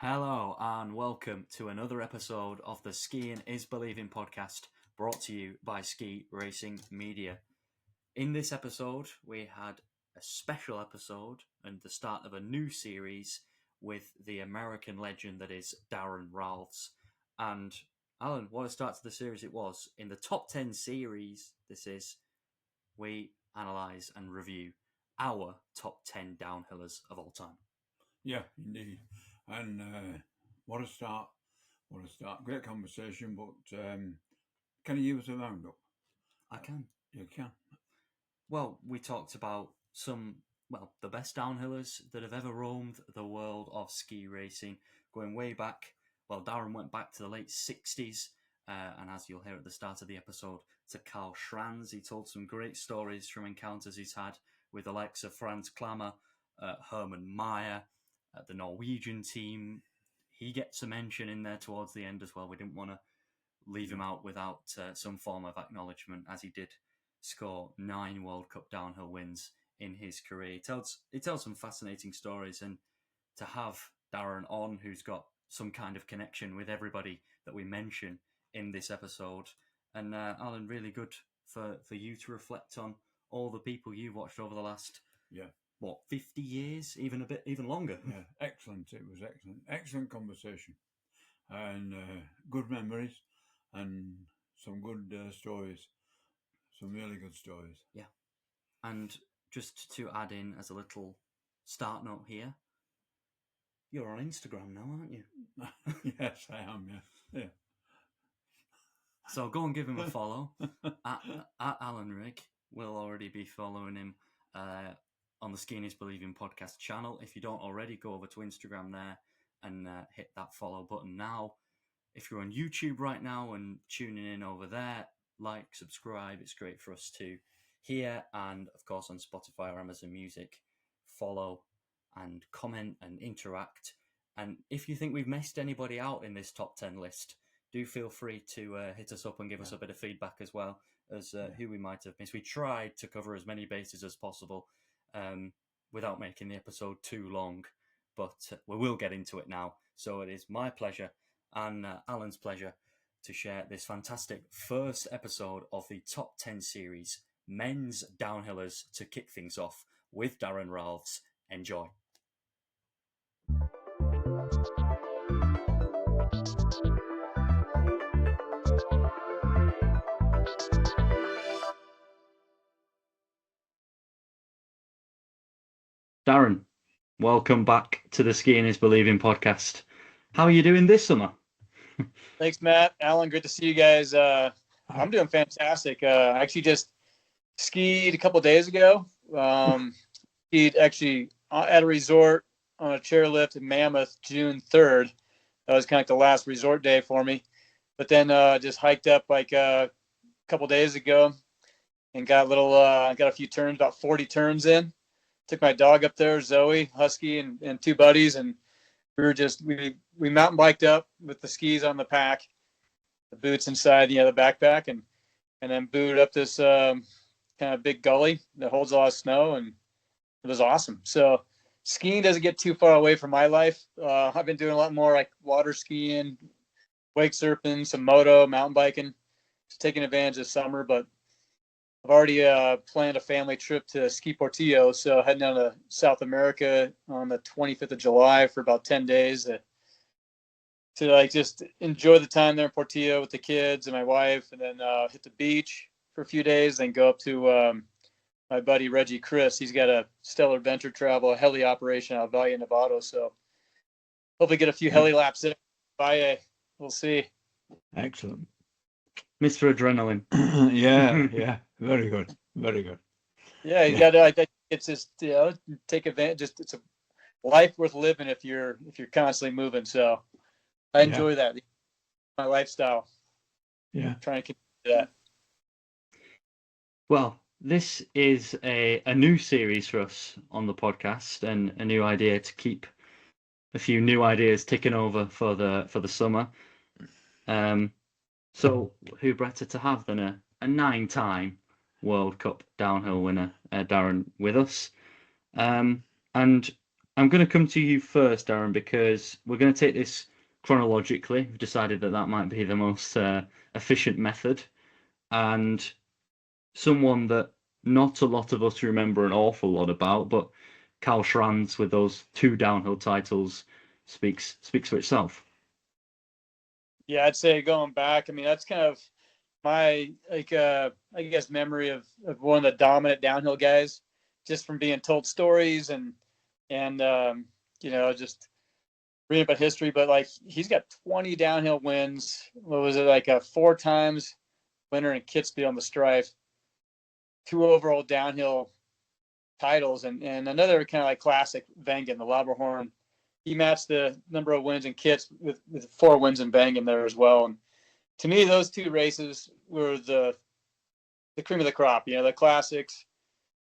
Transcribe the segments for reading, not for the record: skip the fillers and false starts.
Hello and welcome to another episode of the Skiing is Believing podcast, brought to you by Ski Racing Media. In this episode, we had a special episode and the start of a new series with the American legend that is Daron Rahlves. And Alan, what a start to the series it was. In the top 10 series, we analyse and review our top 10 downhillers of all time. Yeah, indeed. And what a start. Great conversation, but can you give us a roundup? I can. You can. Well, we talked about the best downhillers that have ever roamed the world of ski racing, going way back. Well, Daron went back to the late 60s, and as you'll hear at the start of the episode, to Karl Schranz. He told some great stories from encounters he's had with the likes of Franz Klammer, Hermann Maier, the Norwegian team. He gets a mention in there towards the end as well. We didn't want to leave him out without some form of acknowledgement, as he did score 9 World Cup downhill wins in his career. He tells some fascinating stories, and to have Daron on, who's got some kind of connection with everybody that we mention in this episode, and Alan, really good for you to reflect on all the people you've watched over the last 50 years, even longer. Yeah, excellent. It was excellent conversation, and good memories, and some good stories, some really good stories. Yeah, and just to add in as a little start note here, you're on Instagram now, aren't you? Yes, I am. Yeah. So go and give him a follow at Alan Rigg. We'll already be following him on the Skiing is Believing podcast channel. If you don't already, go over to Instagram there and hit that follow button now. If you're on YouTube right now and tuning in over there, like, subscribe. It's great for us to hear. And of course, on Spotify or Amazon Music, follow and comment and interact. And if you think we've missed anybody out in this top 10 list, do feel free to hit us up and give us a bit of feedback as well as who we might have missed. We tried to cover as many bases as possible without making the episode too long, but we will get into it now. So it is my pleasure and Alan's pleasure to share this fantastic first episode of the top 10 series, Men's Downhillers, to kick things off with Daron Rahlves. Enjoy. Daron, welcome back to the Skiing is Believing podcast. How are you doing this summer? Thanks, Matt. Alan, good to see you guys. I'm doing fantastic. I actually just skied a couple of days ago. Skied actually at a resort on a chairlift in Mammoth June 3rd. That was kind of like the last resort day for me. But then just hiked up like a couple days ago and got a few turns, about 40 turns in. Took my dog up there, Zoe, Husky, and 2 buddies, and we mountain biked up with the skis on the pack, the boots inside the backpack, and then booted up this kind of big gully that holds a lot of snow, and it was awesome. So skiing doesn't get too far away from my life. I've been doing a lot more like water skiing, wake surfing, some moto, mountain biking, just taking advantage of summer, but I've already planned a family trip to Ski Portillo, so heading down to South America on the 25th of July for about 10 days to like just enjoy the time there in Portillo with the kids and my wife, and then hit the beach for a few days, then go up to my buddy Reggie Chris. He's got a Stellar Venture Travel, a heli operation out of Valle, Nevada, so hopefully get a few heli laps in. We'll see. Excellent. Mr. Adrenaline. Yeah. Very good. Yeah, you got to. It's just take advantage. It's a life worth living if you're constantly moving. So I enjoy that. My lifestyle. Yeah, trying to continue that. Well, this is a new series for us on the podcast, and a new idea to keep a few new ideas ticking over for the summer. So who better to have than a 9-time World Cup downhill winner, Daron, with us. And I'm going to come to you first, Darren, because we're going to take this chronologically. We've decided that that might be the most efficient method. And someone that not a lot of us remember an awful lot about, but Karl Schranz with those 2 downhill titles speaks for itself. Yeah, I'd say going back, I mean, that's kind of my I guess memory of one of the dominant downhill guys, just from being told stories and just reading about history. But like, he's got 20 downhill wins. What was it, like a 4 times winner in Kitzbühel on the Strife, 2 overall downhill titles, and another kind of like classic Wengen, the Laberhorn. He matched the number of wins in Kitz with 4 wins in Wengen there as well. And to me, those 2 races were the cream of the crop. The classics,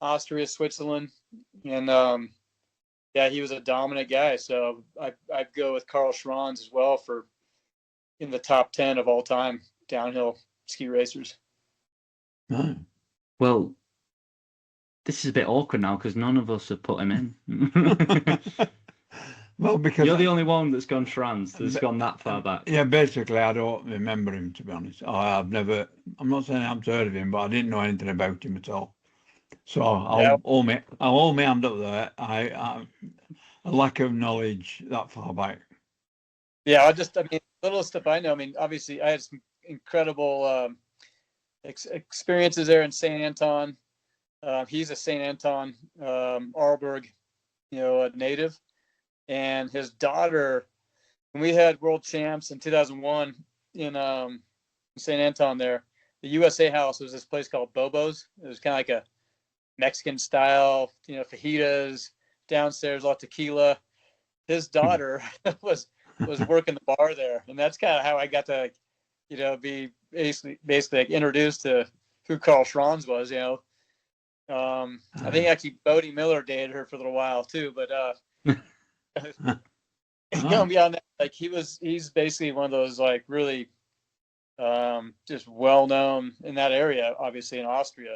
Austria, Switzerland, and he was a dominant guy. So I'd go with Karl Schranz as well for in the top 10 of all time downhill ski racers. No. Well, this is a bit awkward now because none of us have put him in. Well, because you're the only one that's gone Schranz, that's gone that far back. Yeah, basically, I don't remember him, to be honest. I'm not saying I've heard of him, but I didn't know anything about him at all. So I'll hold my hand up there. I a lack of knowledge that far back. Yeah, little stuff I know. I mean, obviously, I had some incredible experiences there in St. Anton. He's a St. Anton, Arlberg, a native. And his daughter, when we had world champs in 2001 in St. Anton there, the USA House was this place called Bobo's. It was kind of like a Mexican style, fajitas, downstairs, a lot of tequila. His daughter was working the bar there. And that's kind of how I got to, be basically like introduced to who Karl Schranz was, I think actually Bodie Miller dated her for a little while too, but beyond that, like he's basically one of those like really just well known in that area, obviously in Austria,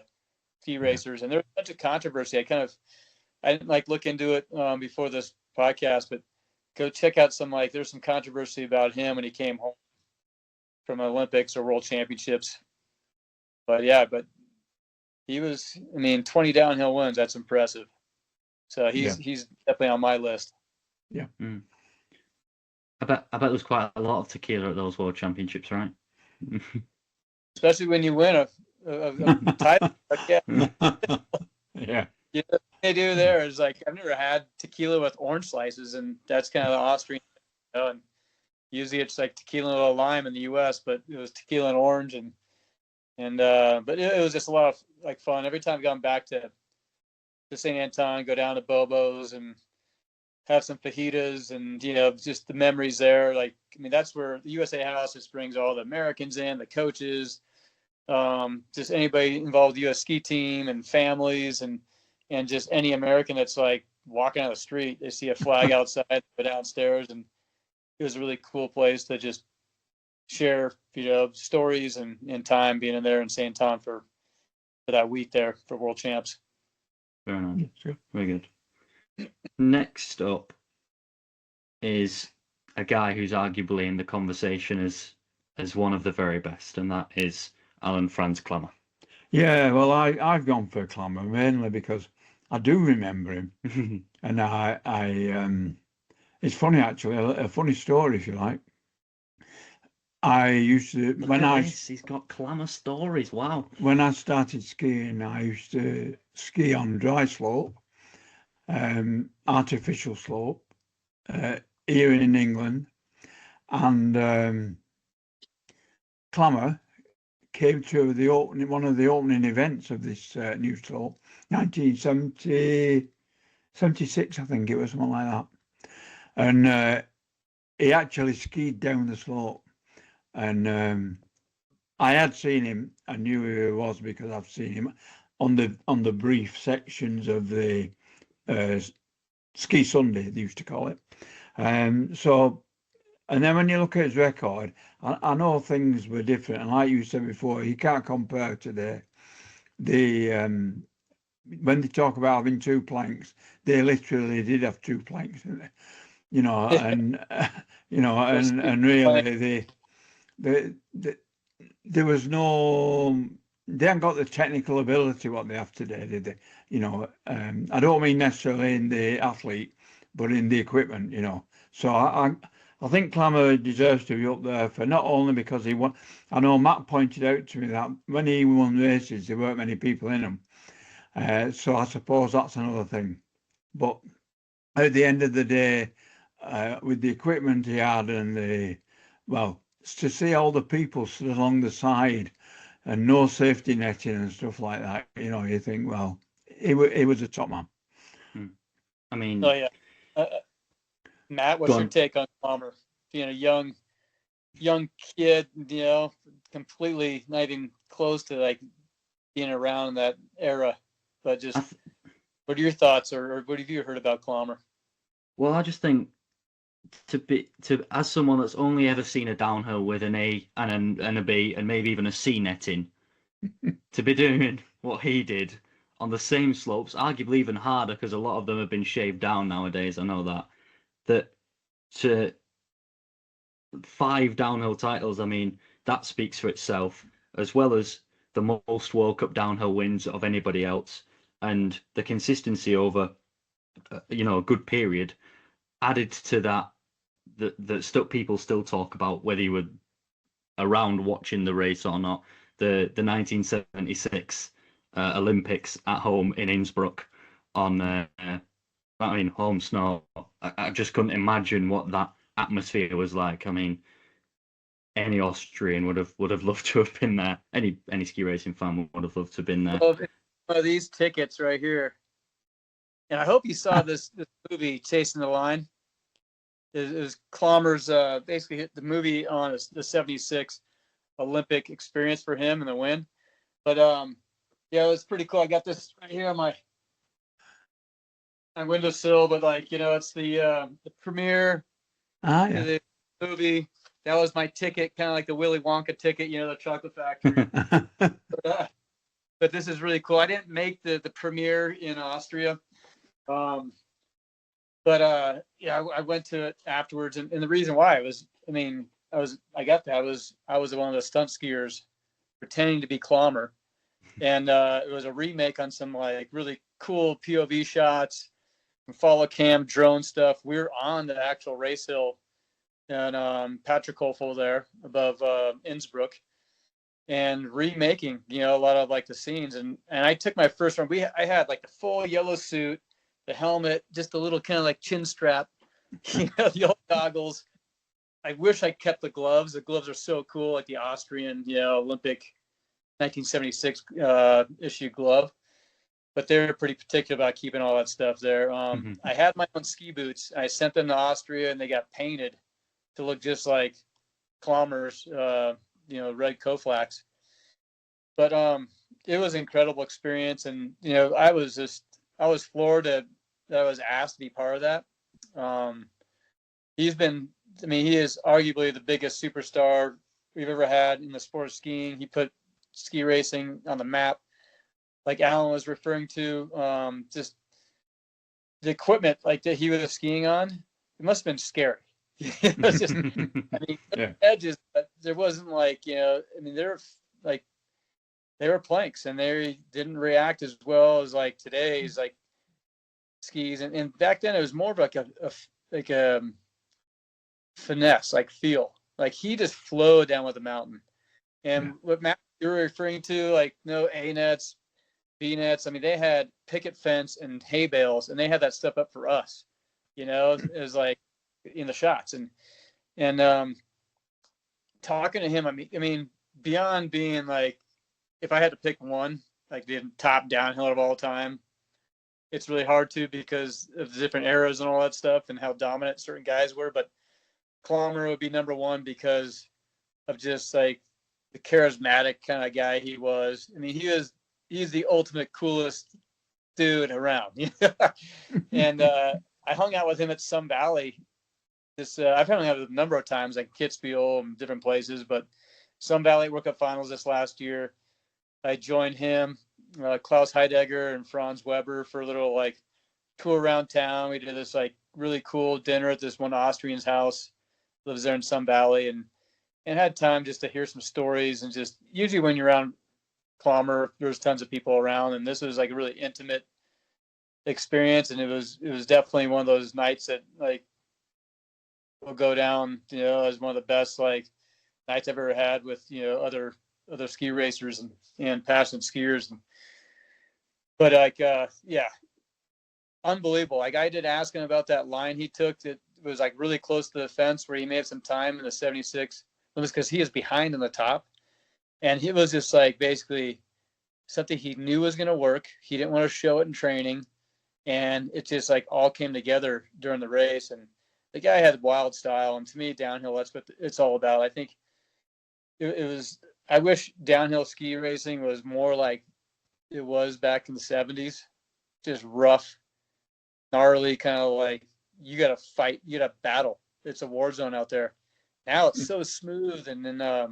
ski racers. And there's a bunch of controversy. I didn't like look into it before this podcast, but go check out there's some controversy about him when he came home from Olympics or World Championships. But he was, 20 downhill wins. That's impressive. So he's definitely on my list. Yeah. Mm. I bet there's quite a lot of tequila at those World Championships, right? Especially when you win a title. Yeah. What they do there is like, I've never had tequila with orange slices, and that's kind of the Austrian, and usually it's like tequila and lime in the US, but it was tequila and orange, but it was just a lot of like fun. Every time I've gone back to St. Anton, go down to Bobo's and have some fajitas, and just the memories there. Like, that's where the USA House just brings all the Americans in, the coaches, just anybody involved with the US ski team and families, and just any American that's like walking on the street, they see a flag outside, go downstairs, and it was a really cool place to just share, stories and time being in there in St. Anton for that week there for World Champs. Fair enough. Sure. Very good. Next up is a guy who's arguably in the conversation as one of the very best, and that is Franz Klammer. Yeah, well, I've gone for Klammer mainly because I do remember him, and I it's funny actually, a funny story if you like. I used to he's got Klammer stories. Wow. When I started skiing, I used to ski on dry slope, artificial slope, here in England, and Klammer came to one of the opening events of this new slope, 1976, I think it was, something like that, and he actually skied down the slope. And I had seen him. I knew who he was because I've seen him on the brief sections of the Ski Sunday, they used to call it. So, and then when you look at his record, I know things were different. And like you said before, you can't compare to the when they talk about having two planks, they literally did have two planks, didn't they? And really there was no, they haven't got the technical ability what they have today, did they? I don't mean necessarily in the athlete, but in the equipment, So I think Klammer deserves to be up there for not only because he won. I know Matt pointed out to me that when he won races, there weren't many people in them. So I suppose that's another thing. But at the end of the day, with the equipment he had and to see all the people stood along the side and no safety netting and stuff like that, you think, well, he was a top man. I mean, oh yeah. Matt, what's your take on Klammer being a young kid, completely not even close to like being around in that era, but just what are your thoughts or what have you heard about Klammer? Well, I just think as someone that's only ever seen a downhill with an A and a B and maybe even a C netting, to be doing what he did on the same slopes, arguably even harder because a lot of them have been shaved down nowadays. I know that to 5 downhill titles, I mean, that speaks for itself, as well as the most World Cup downhill wins of anybody else, and the consistency over a good period added to that people still talk about whether you were around watching the race or not. The 1976 Olympics at home in Innsbruck on home snow. I just couldn't imagine what that atmosphere was like. I mean, any Austrian would have loved to have been there. Any ski racing fan would have loved to have been there. Well, one of these tickets right here, and I hope you saw this movie Chasing the Line. It was Klammer's basically the movie on the 76 Olympic experience for him and the win. But yeah, it was pretty cool. I got this right here on my windowsill, but it's the premiere of the movie. That was my ticket, kind of like the Willy Wonka ticket, the chocolate factory. But this is really cool. I didn't make the premiere in Austria. But I went to it afterwards, and the reason why I was one of the stunt skiers pretending to be Klammer, and it was a remake on some like really cool POV shots, and follow cam drone stuff. We were on the actual race hill, and Patrick Hofel there above Innsbruck, and remaking a lot of like the scenes, and I took my first run. I had like the full yellow suit, the helmet, just a little kind of like chin strap, the old goggles. I wish I kept the gloves. The gloves are so cool, like the Austrian, Olympic 1976 issue glove. But they're pretty particular about keeping all that stuff there. I had my own ski boots. I sent them to Austria, and they got painted to look just like Klammer's, red Koflax. But it was an incredible experience, and I was floored that I was asked to be part of that. He is arguably the biggest superstar we've ever had in the sport of skiing. He put ski racing on the map. Like Alan was referring to, just the equipment like that he was skiing on, it must have been scary. It was just, edges, but there wasn't they were planks, and they didn't react as well as like today's like skis. And back then it was more of like a finesse, like feel. Like he just flowed down with the mountain. And what Matt, you were referring to, like no A nets, B nets. I mean, they had picket fence and hay bales, and they had that stuff up for us. It was like in the shots, and talking to him. I mean, beyond being like, if I had to pick one, like the top downhill of all time, it's really hard to because of the different eras and all that stuff and how dominant certain guys were. But Klammer would be number one because of just like the charismatic kind of guy he was. I mean, he's the ultimate coolest dude around. And I hung out with him at Sun Valley. I've hung out with him a number of times, like Kitzbühel and different places, but Sun Valley World Cup Finals this last year, I joined him. Klaus Heidegger and Franz Weber for a little like tour around town. We did this like really cool dinner at this one Austrian's house, lives there in Sun Valley, and had time just to hear some stories. And just usually when you're around Klammer, there's tons of people around, and this was like a really intimate experience. And it was definitely one of those nights that like will go down, as one of the best like nights I've ever had with other ski racers and passionate skiers. But like yeah, unbelievable. Like I did ask him about that line he took that was like really close to the fence where he made some time in the 76. It was because he is behind in the top, and he was just like basically something he knew was going to work. He didn't want to show it in training, and it just like all came together during the race. And the guy had wild style, and to me, downhill, that's what it's all about. I think it was. I wish downhill ski racing was more like it was back in the 70s, just rough, gnarly, kind of like you got to fight, you got to battle. It's a war zone out there. Now it's so smooth, and then I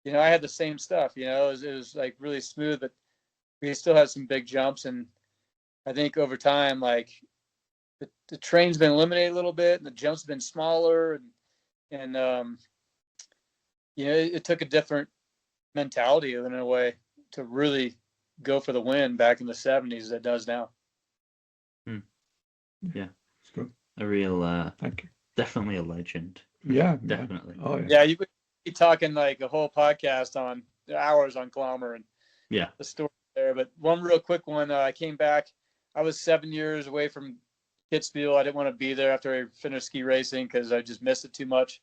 had the same stuff. It was like really smooth, but we still had some big jumps. And I think over time, like the train's been eliminated a little bit, and the jumps have been smaller, and it took a different mentality in a way to really go for the win back in the 70s as it does now. Yeah, it's good. A real, Thank you. Definitely a legend. Yeah, definitely. Oh yeah. Yeah, you could be talking like a whole podcast on hours on Klammer and the story there. But one real quick one, I came back. I was 7 years away from Kitzbühel. I didn't want to be there after I finished ski racing because I just missed it too much,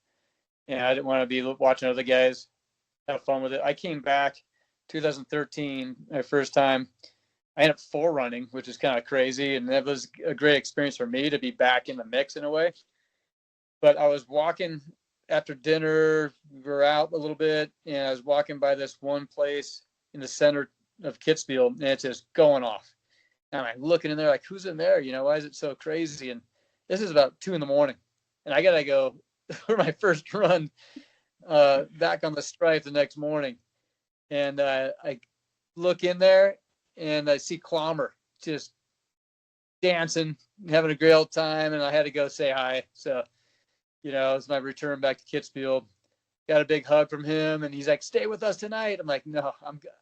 and I didn't want to be watching other guys have fun with it. I came back 2013, my first time. I ended up forerunning, which is kind of crazy, and that was a great experience for me to be back in the mix in a way. But I was walking after dinner, we were out a little bit, and I was walking by this one place in the center of Kitzbühel, and it's just going off. And I'm looking in there like, who's in there? Why is it so crazy? And this is about 2 a.m, and I got to go for my first run back on the stripe the next morning. And I look in there, and I see Klammer just dancing, having a great old time, and I had to go say hi. So, it's my return back to Kitzbühel. Got a big hug from him, and he's like, "Stay with us tonight." I'm like, "No,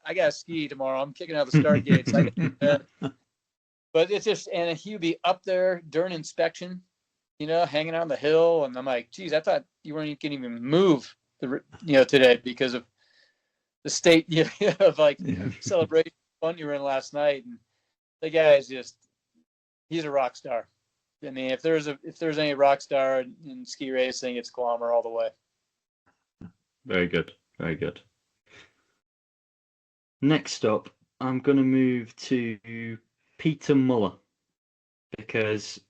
I got to ski tomorrow. I'm kicking out the start gates." But it's just, and he'd be up there during inspection, hanging out on the hill, and I'm like, "Geez, I thought you weren't going to even move, today because of the state, of like celebration fun you were in last night." And the guy is he's a rock star. I mean, if there's any rock star in ski racing, it's Klammer all the way. Very good. Very good. Next up, I'm going to move to Peter Mueller, because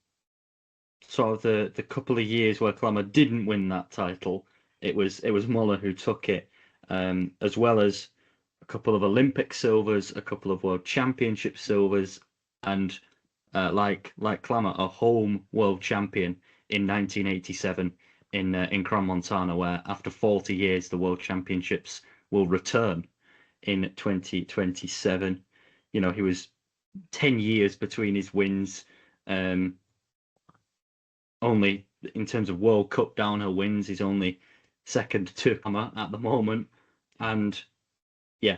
sort of the couple of years where Klammer didn't win that title, it was Mueller who took it, as well as a couple of Olympic silvers, a couple of World Championship silvers, and like Klammer, a home world champion in 1987 in Crans-Montana, where after 40 years the World Championships will return in 2027. He was 10 years between his wins. Only in terms of World Cup downhill wins, he's only second to Klammer at the moment. And yeah,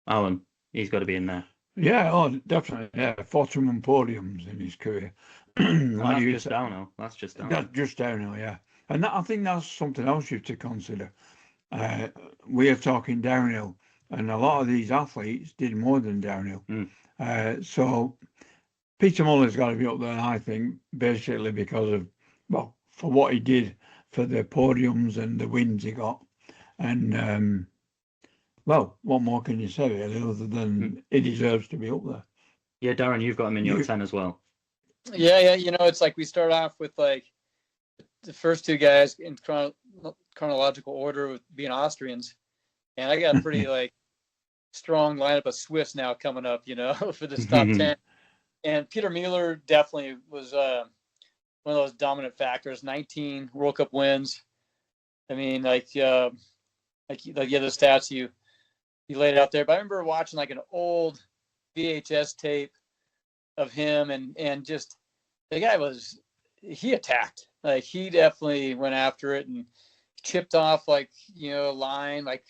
Alan, he's got to be in there. Yeah, oh, definitely. Yeah, 41 podiums in his career. That's just downhill. That's just downhill, yeah. And I think that's something else you have to consider. We are talking downhill, and a lot of these athletes did more than downhill. So Peter Muller's got to be up there, I think, basically because of, for what he did for the podiums and the wins he got. And what more can you say, really, other than he deserves to be up there? Yeah, Daron, you've got him in your 10 as well. Yeah. It's like we start off with like the first two guys in chronological order with being Austrians, and I got a pretty like strong lineup of Swiss now coming up, for this top 10. And Peter Mueller definitely was one of those dominant factors. 19 World Cup wins. I mean, the stats he laid it out there. But I remember watching like an old VHS tape of him, and just the guy he attacked. Like he definitely went after it and chipped off like, a line, like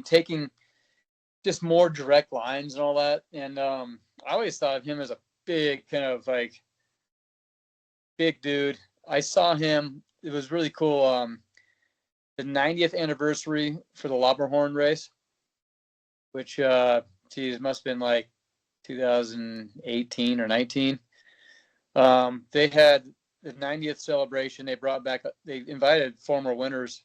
taking just more direct lines and all that. And I always thought of him as a big kind of like big dude. I saw him. It was really cool. The 90th anniversary for the Lobberhorn race, which must have been like 2018 or 19. They had the 90th celebration. They invited former winners,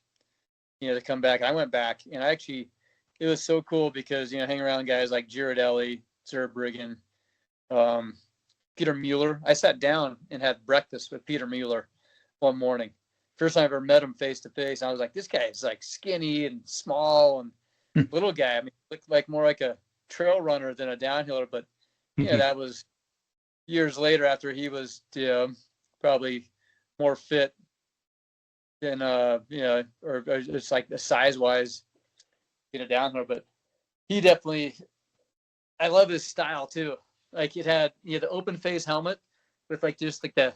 to come back. I went back, and it was so cool because, hang around guys like Girardelli, Zurbriggen, Peter Mueller. I sat down and had breakfast with Peter Mueller one morning. First time I ever met him face to face. I was like, this guy is like skinny and small and little guy. I mean, looked like more like a trail runner than a downhiller. But that was years later after he was probably more fit than or it's like size wise in a downhiller. But he definitely, I love his style too. Like it had the open face helmet with like just like the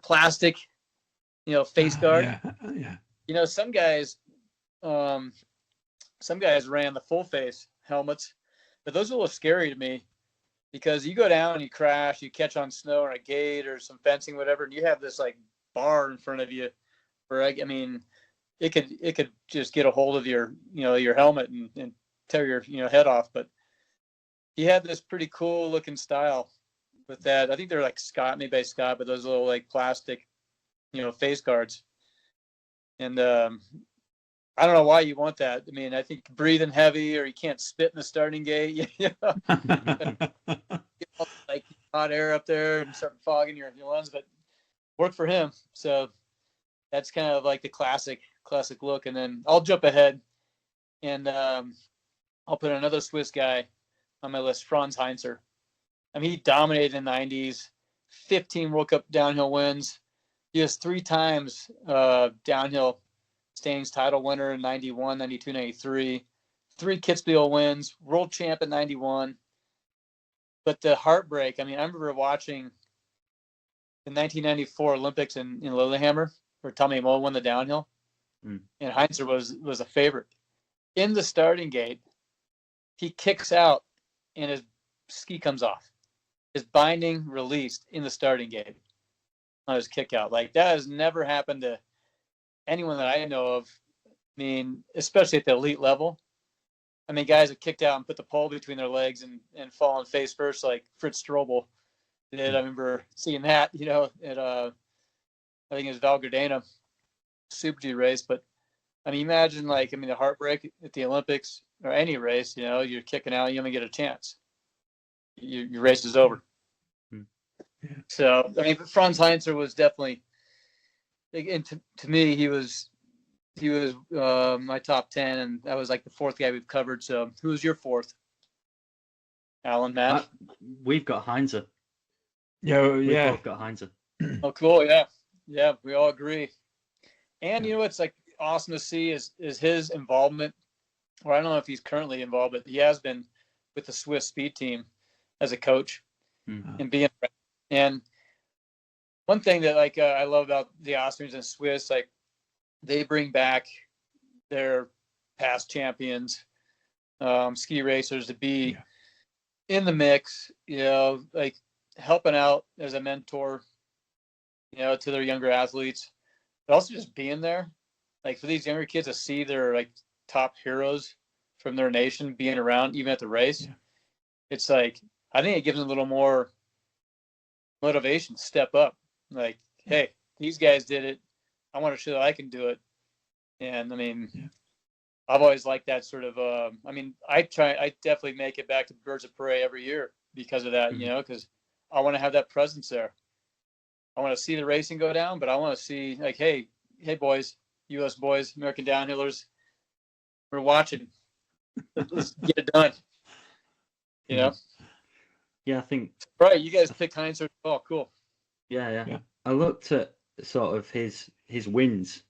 plastic face guard. Yeah. Some guys ran the full face helmets, but those are a little scary to me because you go down and you crash, you catch on snow or a gate or some fencing, whatever, and you have this like bar in front of you where it could just get a hold of your your helmet and tear your head off. But he had this pretty cool looking style with that. I think they're like made by Scott, but those little like plastic face guards. And I don't know why you want that. I mean, I think breathing heavy or you can't spit in the starting gate. Like hot air up there and start fogging your lungs, but worked for him. So that's kind of like the classic look. And then I'll jump ahead and I'll put another Swiss guy on my list, Franz Heinzer. I mean, he dominated in the 90s, 15 World Cup downhill wins. He was 3 times downhill standings title winner in 91, 92, 93. 3 Kitzbühel wins, world champ in 91. But the heartbreak, I mean, I remember watching the 1994 Olympics in Lillehammer where Tommy Moe won the downhill. And Heinzer was a favorite. In the starting gate, he kicks out and his ski comes off. His binding released in the starting gate on his kick out. Like that has never happened to anyone that I know of. I mean, especially at the elite level. I mean, guys have kicked out and put the pole between their legs and fallen face first, like Fritz Strobel did. I remember seeing that, at I think it was Val Gardena Super G race. But I mean, imagine the heartbreak at the Olympics or any race. You're kicking out, you don't get a chance. Your race is over. Yeah. So I mean, Franz Heinzer was definitely, and to me, he was my top 10, and that was like the 4th guy we've covered. So who was your 4th? Alan, Matt? We've got Heinzer. Yeah. We've both got Heinzer. Oh, cool. Yeah, we all agree. And what's like awesome to see is his involvement. Or I don't know if he's currently involved, but he has been with the Swiss speed team as a coach and being. And one thing that I love about the Austrians and Swiss, like they bring back their past champions, ski racers to be in the mix, like helping out as a mentor, to their younger athletes, but also just being there, like for these younger kids to see their like top heroes from their nation being around even at the race. Yeah. It's like, I think it gives them a little more motivation to step up. Like, hey, these guys did it. I want to show that I can do it. And I mean, I've always liked that sort of, I definitely make it back to Birds of Prey every year because of that, because I want to have that presence there. I want to see the racing go down, but I want to see like, hey boys, U.S. boys, American downhillers, we're watching. Let's get it done. Yeah, I think. Right, you guys picked Heinzer. Oh, cool. Yeah. I looked at sort of his wins.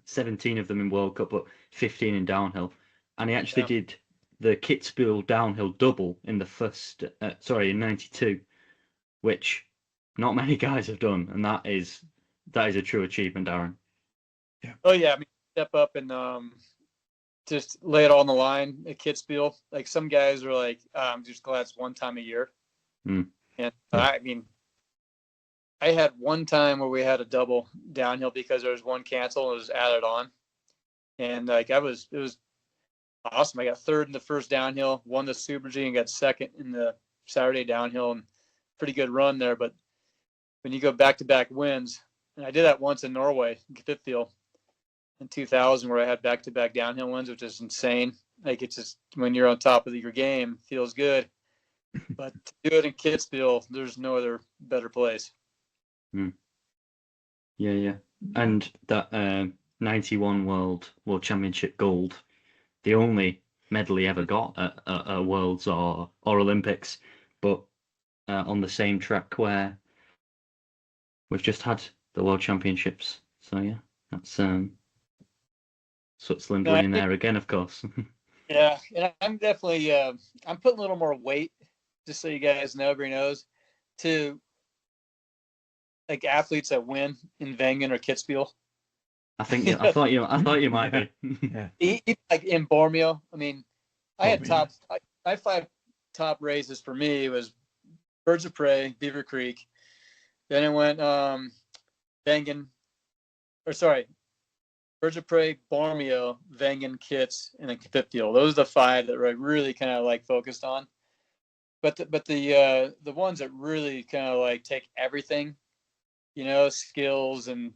17 of them in World Cup, but 15 in downhill. and he actually did the Kitzbühel downhill double in the first, in '92, which not many guys have done, and that is a true achievement, Daron. Yeah. Oh yeah, I mean, step up and just lay it all on the line at Kitzbühel. Like some guys are like, I'm just glad it's one time a year. Mm. And I mean, I had one time where we had a double downhill because there was one cancel and it was added on. And like it was awesome. I got third in the first downhill, won the Super G, and got second in the Saturday downhill, and pretty good run there. But when you go back-to-back wins, and I did that once in Norway, in Kvitfjell, in 2000, where I had back-to-back downhill wins, which is insane. Like it's just when you're on top of your game, feels good. But to do it in Kitzbühel, there's no other better place. Mm. Yeah. And that 91 World Championship gold, the only medal he ever got at Worlds or Olympics, but on the same track where we've just had the World Championships. So yeah, that's Switzerland winning there again, of course. Yeah, and I'm definitely I'm putting a little more weight, just so you guys know, everybody knows, to like athletes that win in Wengen or Kitzbühel. I thought you might be. Yeah. Like in Bormio, I mean, I had my 5 top races for me. It was Birds of Prey, Beaver Creek. Then it went Wengen, Birds of Prey, Bormio, Wengen, Kitz, and then Kvitfjell. Those are the 5 that I really kind of like focused on. But the ones that really kind of like take everything, you know, skills and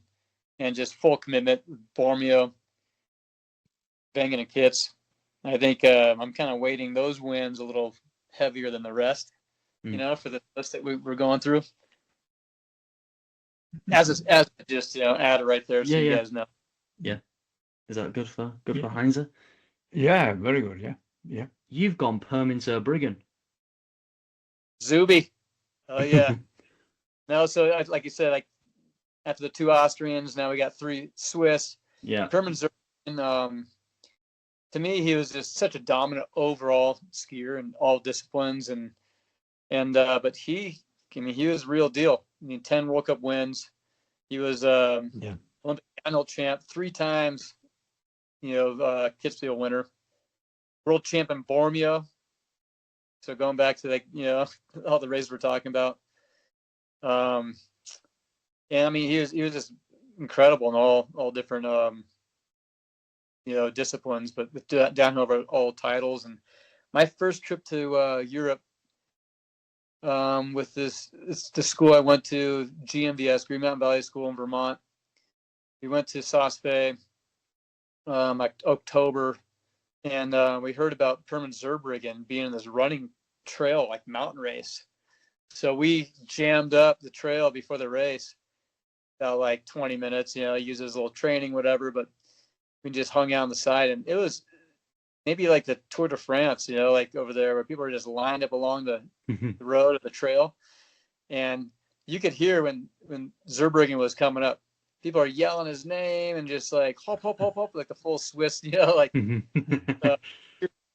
just full commitment, Bormio, Wengen, and Kitz. I think I'm kind of weighting those wins a little heavier than the rest, you know, for the list that we're going through. As just, you know, add it right there so you guys know. Yeah. Is that good for Heinze? Yeah, very good. Yeah. You've gone Pirmin Zurbriggen. Zuby. Oh yeah. No, so like you said, like after the 2 Austrians, now we got 3 Swiss. Yeah. Pirmin Zurbriggen, to me, he was just such a dominant overall skier in all disciplines, but he was the real deal. I mean, 10 World Cup wins. He was Olympic downhill champ 3 times. You know, Kitzbühel winner, world champ in Bormio. So going back to like, you know, all the races we're talking about. And I mean, he was just incredible in all different you know, disciplines, but with downhill over all titles. And my first trip to Europe with the school I went to, GMVS, Green Mountain Valley School in Vermont. We went to Saas-Fee October, and we heard about Pirmin Zurbriggen being in this running trail, like mountain race. So we jammed up the trail before the race, about like 20 minutes, you know, uses a little training, whatever, but we just hung out on the side, and it was maybe like the Tour de France, you know, like over there where people are just lined up along the road or the trail. And you could hear when Zurbriggen was coming up, people are yelling his name and just like hop, hop, hop, hop, like the full Swiss, you know, like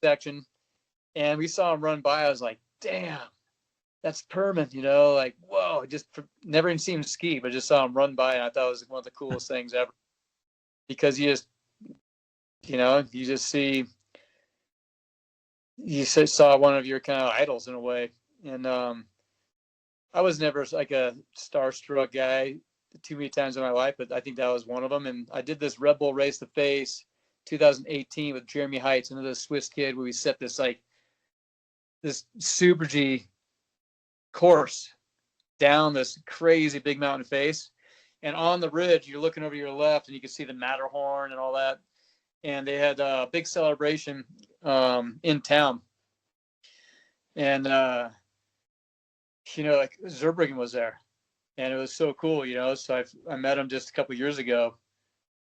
section. And we saw him run by. I was like, damn, that's Pirmin, you know, like, whoa, just never even seen him ski, but just saw him run by. And I thought it was one of the coolest things ever, because you just, you know, you just saw one of your kind of idols in a way. And I was never like a starstruck guy too many times in my life, but I think that was one of them. And I did this Red Bull Race to Face 2018 with Jeremy Heitz, another Swiss kid, where we set this Super G course down this crazy big mountain face. And on the ridge, you're looking over your left and you can see the Matterhorn and all that. And they had a big celebration in town. And, you know, like Zurbriggen was there. And it was so cool, you know. So I met him just a couple of years ago,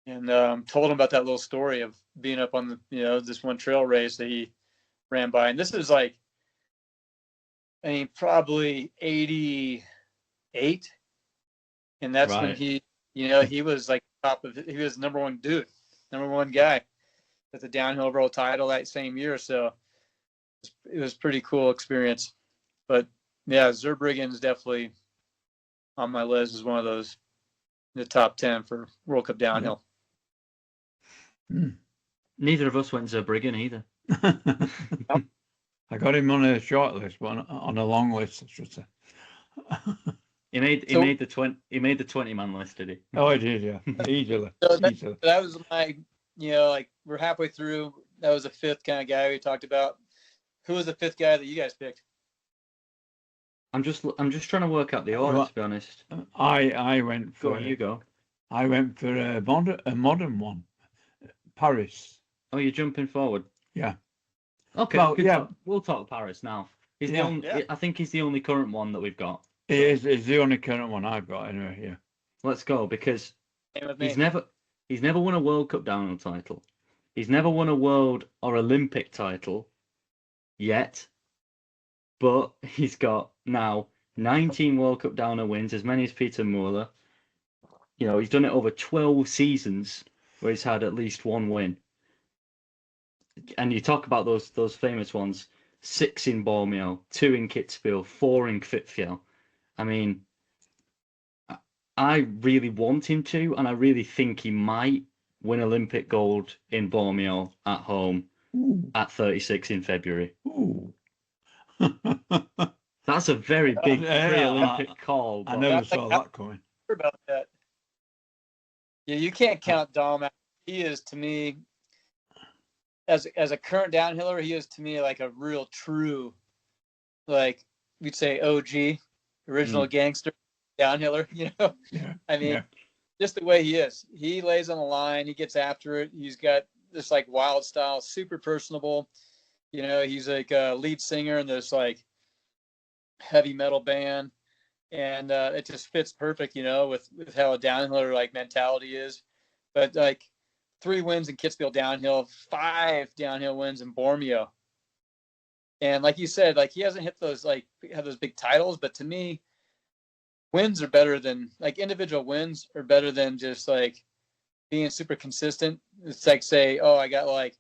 and told him about that little story of being up on the, you know, this one trail race that he ran by. And this is like, I mean, probably 88. And that's when he, you know, he was like he was number one dude, number one guy. with the downhill world title that same year. So it was pretty cool experience. But yeah, Zurbriggen is definitely on my list as one of those in the top 10 for World Cup downhill. Neither of us went Zurbriggen either. I got him on a short list, but on a long list, I should say. So- made the 20-man list, did he? Oh, I did, yeah. Easily. So Easily. that was my, like we're halfway through. That was the fifth kind of guy we talked about. Who was the fifth guy that you guys picked? I'm just trying to work out the order, Well, to be honest. I went Go for on, you go. I went for a modern one, Paris. Oh, you're jumping forward. Yeah. Okay. Well, yeah. We'll talk Paris now. He's the Yeah. only. Yeah. I think he's the only current one that we've got. It's the only current one I've got anyway. Yeah. Let's go, because Same with me. he's never won a World Cup downhill title. He's never won a World or Olympic title yet, but he's got now 19 World Cup downhill wins, as many as Peter Mueller. He's done it over 12 seasons where he's had at least one win. And you talk about those famous ones: 6 in Bormio, 2 in Kitzbühel, 4 in Kvitfjell. I mean, I really want him to, and I really think he might win Olympic gold in Bormio at home at 36 in February. Ooh. That's a very big Yeah, pre-Olympic call. I but- never saw that coming. About that. Yeah, you can't count Dom out. He is, to me, as a current downhiller, he is to me like a real true, like we'd say OG, original gangster downhiller. Yeah. I mean, Yeah. just the way he is. He lays on the line. He gets after it. He's got this like wild style, super personable. He's like a lead singer in this like heavy metal band, and it just fits perfect, with how a downhiller like mentality is. But like 3 wins in Kitzbühel downhill, 5 downhill wins in Bormio, and like you said, like he hasn't hit those have those big titles, but to me, wins are better than like individual wins are better than just like being super consistent. It's like say, oh, I got like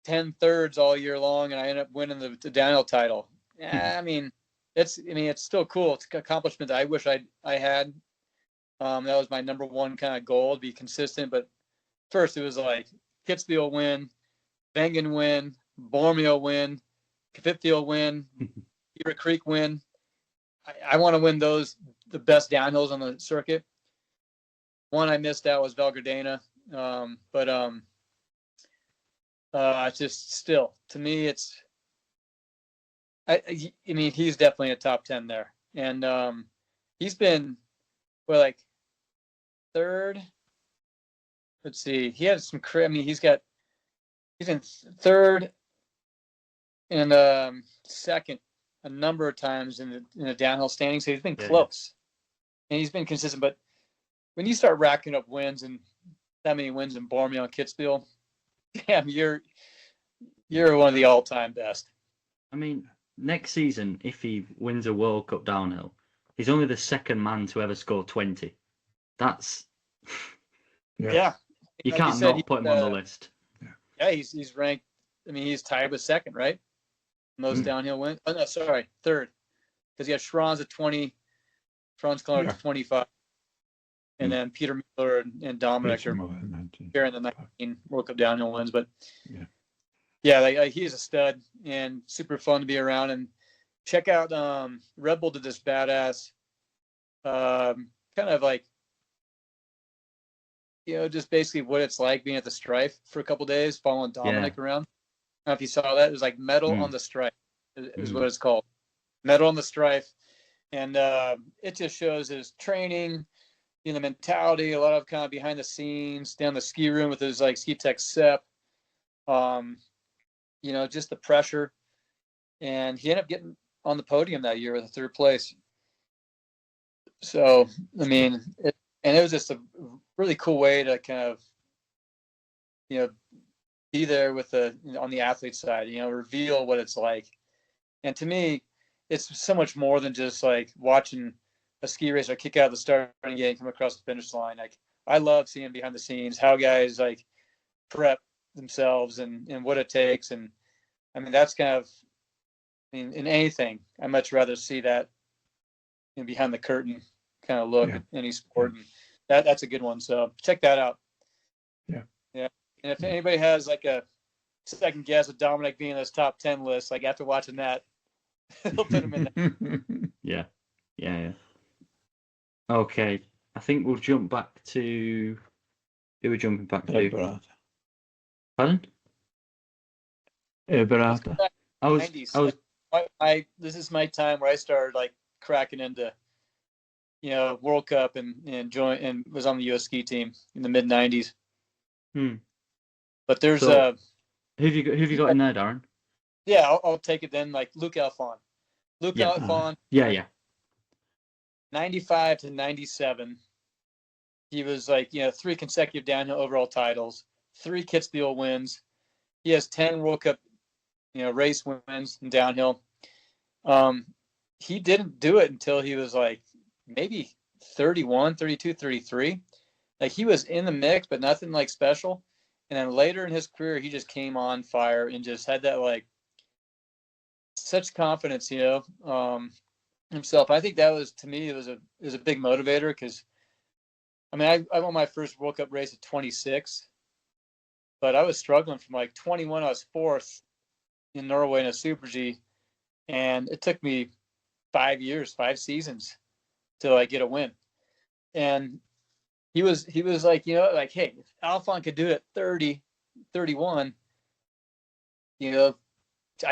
10 thirds all year long and I end up winning the downhill title. I mean, it's still cool. It's an accomplishment that I wish I had. That was my number one kind of goal, to be consistent. But first it was like Kitzbühel win, Wengen win, Bormio win, Kvitfjell win, Beaver Creek win. I want to win the best downhills on the circuit. One I missed out was Val Gardena. It's just still, to me, I mean, he's definitely a top 10 there. And he's been, like third. Let's see. He had some, he's in third and second a number of times in the downhill standing. So he's been close. And he's been consistent. But when you start racking up wins and that many wins in Bormio and Kitzbühel, damn, you're one of the all-time best. I mean, next season, if he wins a World Cup downhill, he's only the second man to ever score 20. That's Yeah. you Like you can't said, not put him on the list. Yeah, he's ranked. I mean, he's tied with second, right? Most downhill wins. Oh no, sorry, third, because he had Schranz at 20, Franz Klammer at 25, and then Peter Mueller and Dominik are here in the 19 World Cup downhill wins. But like he's a stud and super fun to be around. And check out Red Bull did this badass, kind of like, just basically what it's like being at the Strife for a couple of days, following Dominik around. I don't know if you saw that. It was like Medal on the Strife is what it's called. Medal on the Strife. And it just shows his training, the mentality, a lot of kind of behind the scenes, down the ski room with his like ski tech Sep. Just the pressure. And he ended up getting on the podium that year with a 3rd place. So, I mean, it was just a really cool way to kind of, be there with on the athlete side, reveal what it's like. And to me, it's so much more than just like watching a ski racer kick out of the starting gate and come across the finish line. Like, I love seeing behind the scenes how guys like prep themselves and what it takes. And I mean, that's kind of, in anything, I much rather see that behind the curtain kind of look at any sport. And that's a good one. So check that out. Yeah. Yeah. And if anybody has like a second guess of Dominik being in this top 10 list, like after watching that, they'll put him in there. Yeah. Okay. I think we'll jump back to who we're jumping back to. Pardon? Eberhard. This is my time where I started like cracking into, World Cup and was on the U.S. ski team in the mid '90s. But there's who've you got in there, Daron? Yeah, I'll take it then. Like Luc Alphon. Alphon. Yeah. 95 to 97. He was like, 3 consecutive downhill overall titles, 3 Kitzbühel wins. He has 10 World Cup, race wins in downhill. He didn't do it until he was like maybe 31, 32, 33. Like he was in the mix, but nothing like special. And then later in his career, he just came on fire and just had that like such confidence, himself. I think that was, to me, it was a big motivator because, I mean, I won my first World Cup race at 26, but I was struggling from like 21. I was 4th in Norway in a Super G, and it took me 5 seasons to like get a win. And he was like, like, hey, if Alphon could do it 30, 31, I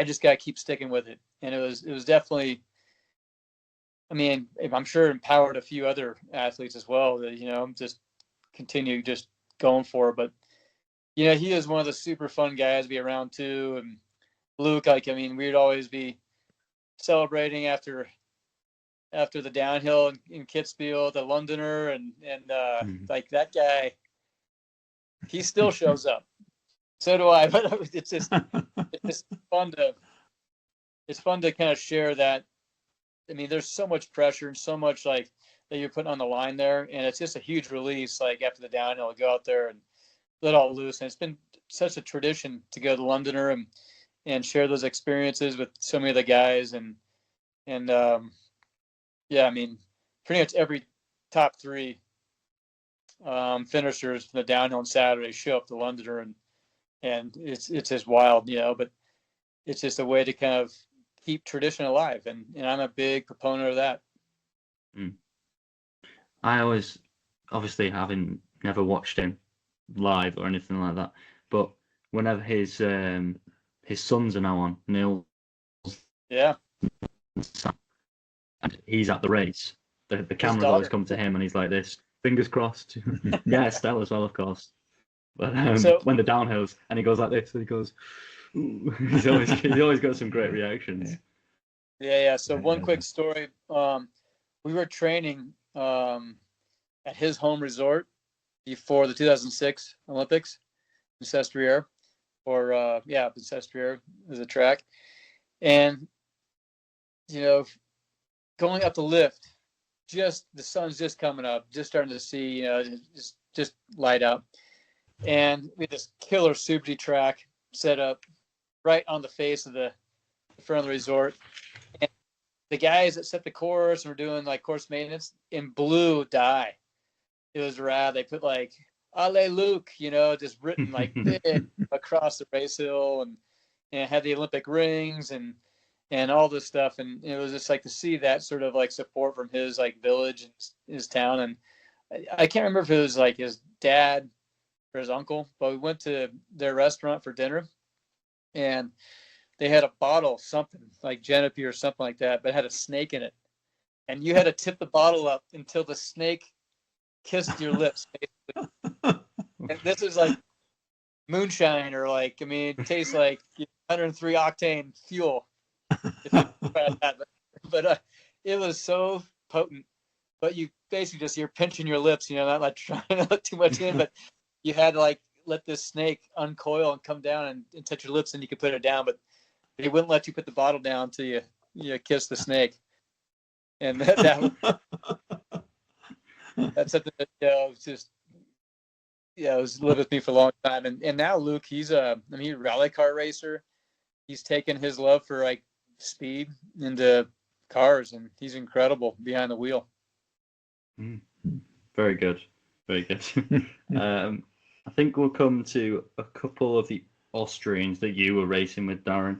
just got to keep sticking with it. And it was definitely, I mean, I'm sure empowered a few other athletes as well that, just continue just going for it. But, he is one of the super fun guys to be around too. And Luke, like, I mean, we'd always be celebrating after the downhill in Kitzbühel, the Londoner, and like that guy, he still shows up. So do I, but it's fun to kind of share that. I mean, there's so much pressure and so much like that you're putting on the line there, and it's just a huge release. Like after the downhill, to go out there and let all loose. And it's been such a tradition to go to the Londoner and share those experiences with so many of the guys. And I mean, pretty much every top 3 finishers from the downhill on Saturday show up to Londoner, and it's just wild, but it's just a way to kind of keep tradition alive, and I'm a big proponent of that. I always, obviously, having never watched him live or anything like that, but whenever his sons are now on, Neil, and he's at the race, the cameras always come to him, and he's like this, fingers crossed. Yeah, Stella as well, of course. But when the downhills, and he goes like this, and he goes, he's always got some great reactions. Yeah. So one quick story. We were training at his home resort before the 2006 Olympics in Sestriere, Sestriere is a track, and going up the lift, just the sun's just coming up, just starting to see, just light up, and we had this killer Super G track set up right on the face of the front of the resort. And the guys that set the course and were doing like course maintenance in blue dye. It was rad. They put like "Allez Luke," just written like big across the race hill, and had the Olympic rings and all this stuff. And it was just like to see that sort of like support from his like village and his town. And I can't remember if it was like his dad or his uncle, but we went to their restaurant for dinner, and they had a bottle, something like Genepi or something like that, but it had a snake in it. And you had to tip the bottle up until the snake kissed your lips, basically. And this is like moonshine, or like, I mean, it tastes like 103 octane fuel. But it was so potent. But you basically you're pinching your lips, not like trying to let too much in, but you had to like let this snake uncoil and come down and touch your lips, and you could put it down. But they wouldn't let you put the bottle down until you kiss the snake. And that's something that just yeah, it was lived with me for a long time. And now Luke, he's a rally car racer. He's taken his love for like speed into cars, and he's incredible behind the wheel. Very good, very good. I think we'll come to a couple of the Austrians that you were racing with, Daron,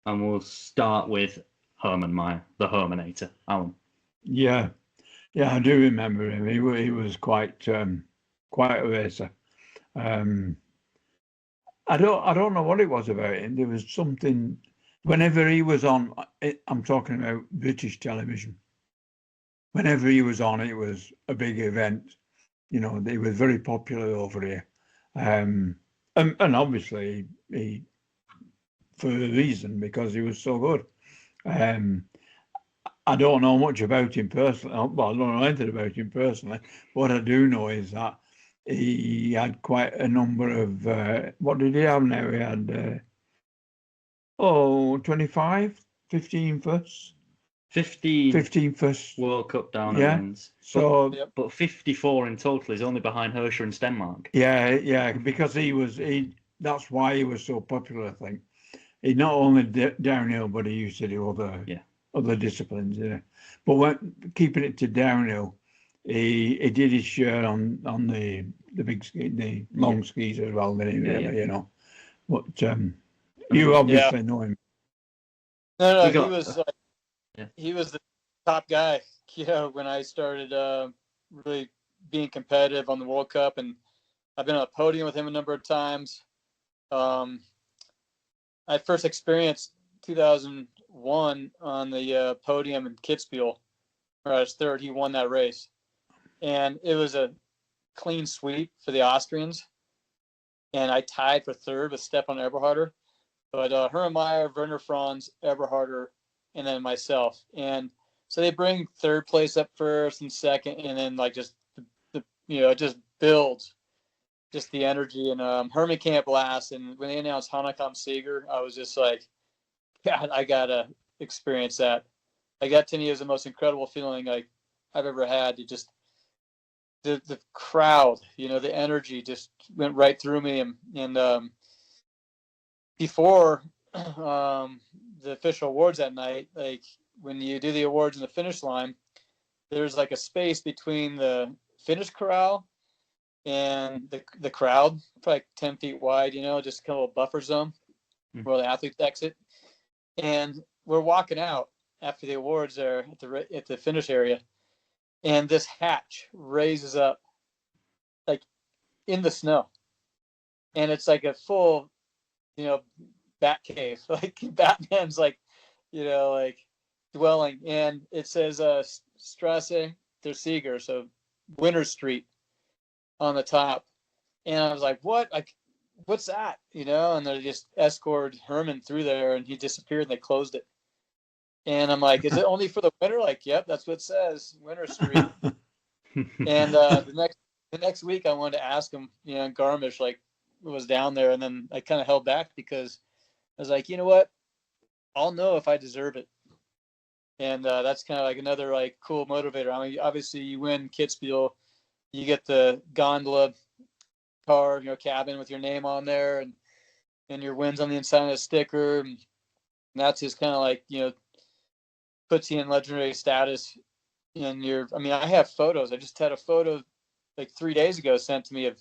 and we'll start with Hermann Maier, the Hermanator. Alan. Yeah, I do remember him. He was quite a racer. I don't know what it was about him. There was something. Whenever he was on, I'm talking about British television. Whenever he was on, it was a big event. You know, they were very popular over here, and obviously he, for a reason, because he was so good. I don't know much about him personally. Well, I don't know anything about him personally. What I do know is that he had quite a number of, what did he have now? He had, 25, 15 firsts. 15 firsts. World Cup downhill wins. So, but 54 in total is only behind Hirscher and Stenmark. Yeah, because that's why he was so popular, I think. He not only downhill, but he used to do other disciplines. Yeah, but keeping it to downhill, he did his share on the big ski, the long skis as well. Didn't he? You know, but you obviously know him. No, he was the top guy. You know, when I started really being competitive on the World Cup, and I've been on a podium with him a number of times. I first experienced 2001 on the podium in Kitzbühel, where I was third. He won that race, and it was a clean sweep for the Austrians, and I tied for third with Stefan Eberharder. But Hermann Maier, Werner Franz, Eberharder, and then myself. And so they bring third place up first and second, and then like just it just builds just the energy. And Herman came up last, and when they announced Hanekom Sieger, I was just like, God, I gotta experience that. Like that to me is the most incredible feeling like I've ever had. You just the crowd, the energy just went right through me. And before the official awards that night, like when you do the awards in the finish line, there's like a space between the finish corral and the crowd, like 10 feet wide, just kind of a buffer zone where the athletes exit. And we're walking out after the awards there at the finish area, and this hatch raises up like in the snow, and it's like a full, bat cave, like Batman's like dwelling, and it says Strasse der Sieger, so Winter Street on the top. And I was like, what? Like, what's that? And they just escorted Herman through there, and he disappeared, and they closed it. And I'm like, is it only for the winter? Like, yep, that's what it says, Winter Street. And the next week, I wanted to ask him, Garmisch, like, was down there, and then I kind of held back because I was like, you know what? I'll know if I deserve it. And that's kind of like another like cool motivator. I mean, obviously, you win Kitzbühel, you get the gondola car, cabin with your name on there, and your wins on the inside of the sticker. And that's just kind of like, puts you in legendary status. And I have photos. I just had a photo like 3 days ago sent to me of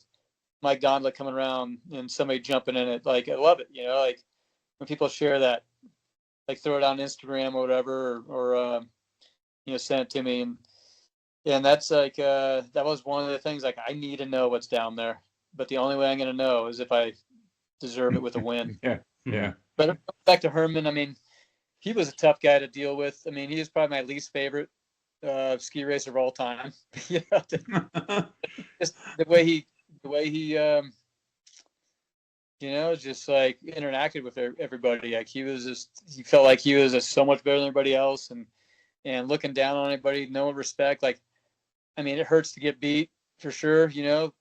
my gondola coming around and somebody jumping in it. Like, I love it, like when people share that, like throw it on Instagram or whatever, or send it to me. And that's like, that was one of the things, like, I need to know what's down there, but the only way I'm going to know is if I deserve it with a win. Yeah. But back to Herman, I mean, he was a tough guy to deal with. I mean, he was probably my least favorite ski racer of all time. Just the way he just like interacted with everybody. Like he felt like he was so much better than everybody else, and looking down on anybody, no respect. Like, I mean, it hurts to get beat for sure.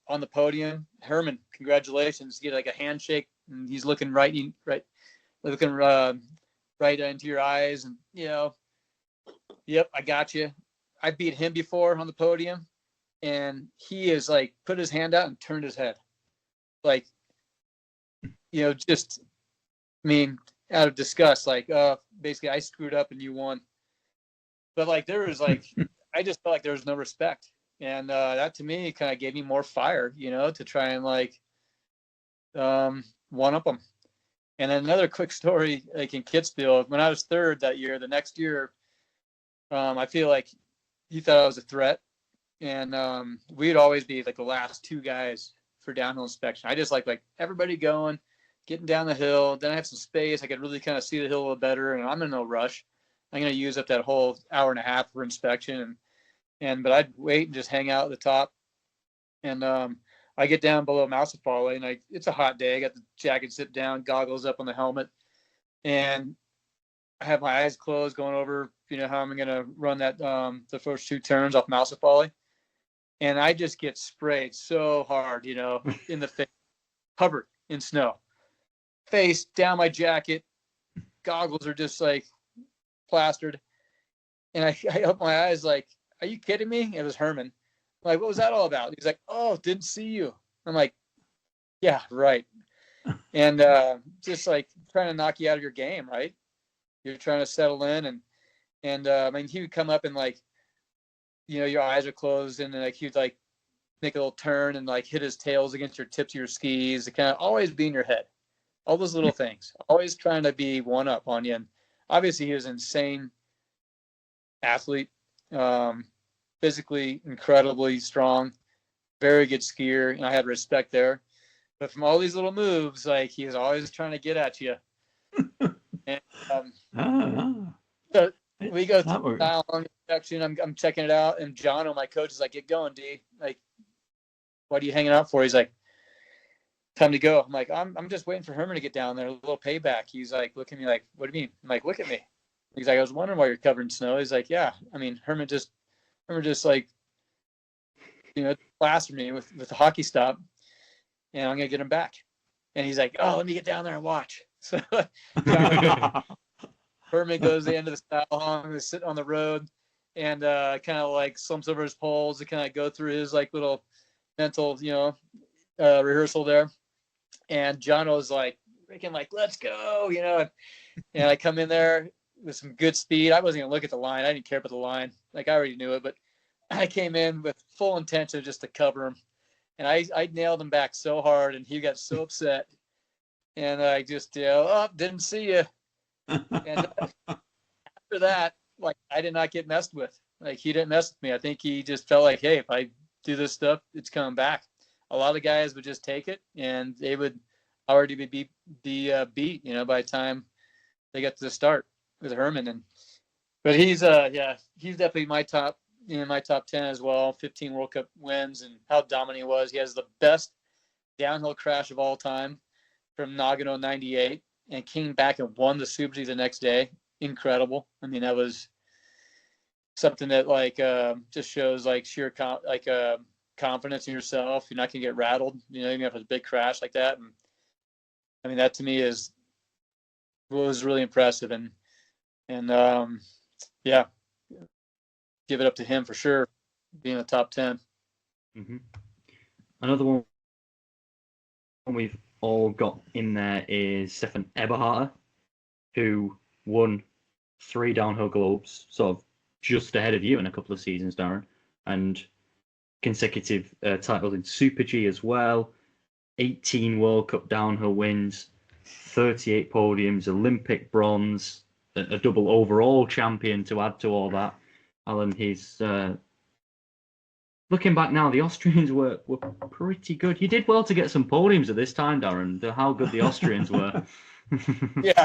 On the podium, Herman, congratulations, get like a handshake, and he's looking right into your eyes, and yep, I got you. I beat him before on the podium, and he is like put his hand out and turned his head. like, just, I mean, out of disgust, like, basically I screwed up and you won. But like, there was like, I just felt like there was no respect. And that to me kind of gave me more fire, to try and like one up them. And then another quick story, like in Kitzbühel, when I was third that year, the next year, I feel like he thought I was a threat. And we'd always be like the last two guys for downhill inspection. I just like everybody going, getting down the hill. Then I have some space. I could really kind of see the hill a little better, and I'm in no rush. I'm going to use up that whole hour and a half for inspection. But I'd wait and just hang out at the top. And I get down below Mousefalle, and it's a hot day. I got the jacket zipped down, goggles up on the helmet, and I have my eyes closed going over, how I'm going to run that the first two turns off Mousefalle. And I just get sprayed so hard, in the face, covered in snow. Face down my jacket, goggles are just like plastered. And I open my eyes like, are you kidding me? It was Hermann. I'm like, what was that all about? He's like, oh, didn't see you. I'm like, yeah, right. And just like trying to knock you out of your game, right? You're trying to settle in. And I mean, he would come up and like, your eyes are closed, and then like he'd like make a little turn and like hit his tails against your tips of your skis. It kind of always be in your head. All those little things, always trying to be one up on you. And obviously he was an insane athlete, physically incredibly strong, very good skier, and I had respect there. But from all these little moves, like he was always trying to get at you. And so we go through the long inspection. I'm checking it out, and Jono, my coach, is like, "Get going, D. Like, what are you hanging out for?" He's like, "Time to go." I'm like, "I'm just waiting for Hermann to get down there. A little payback." He's like, look at me like, "What do you mean?" I'm like, "Look at me." He's like, "I was wondering why you're covered in snow." He's like, "Yeah, I mean, Hermann just like, plastered me with the hockey stop, and I'm gonna get him back." And he's like, "Oh, let me get down there and watch." So Hermann goes to the end of the style hong, is sitting on the road, and kind of like slumps over his poles to kind of go through his like little mental, rehearsal there. And Jono's like freaking like, "Let's go," and I come in there with some good speed. I wasn't gonna look at the line. I didn't care about the line. Like I already knew it, but I came in with full intention just to cover him. And I nailed him back so hard, and he got so upset. And I just, didn't see you. And after that, like, I did not get messed with. Like, he didn't mess with me. I think he just felt like, hey, if I do this stuff, it's coming back. A lot of guys would just take it, and they would already be beat, by the time they got to the start with Hermann. But he's definitely my top 10 as well. 15 World Cup wins, and how dominant he was. He has the best downhill crash of all time from Nagano 98, and came back and won the Super G the next day. Incredible. I mean, that was something that like just shows like sheer confidence in yourself. You're not gonna get rattled, even if it's a big crash like that. And I mean, that to me was really impressive. And yeah, give it up to him for sure, being a top 10. Mm-hmm. Another one we've all got in there is Stefan Eberharter, who won 3 downhill globes, sort of just ahead of you in a couple of seasons, Daron, and consecutive titles in Super G as well. 18 World Cup downhill wins, 38 podiums, Olympic bronze, a double overall champion to add to all that. Alan, he's looking back now, the Austrians were pretty good. You did well to get some podiums at this time, Daron. How good the Austrians were. Yeah,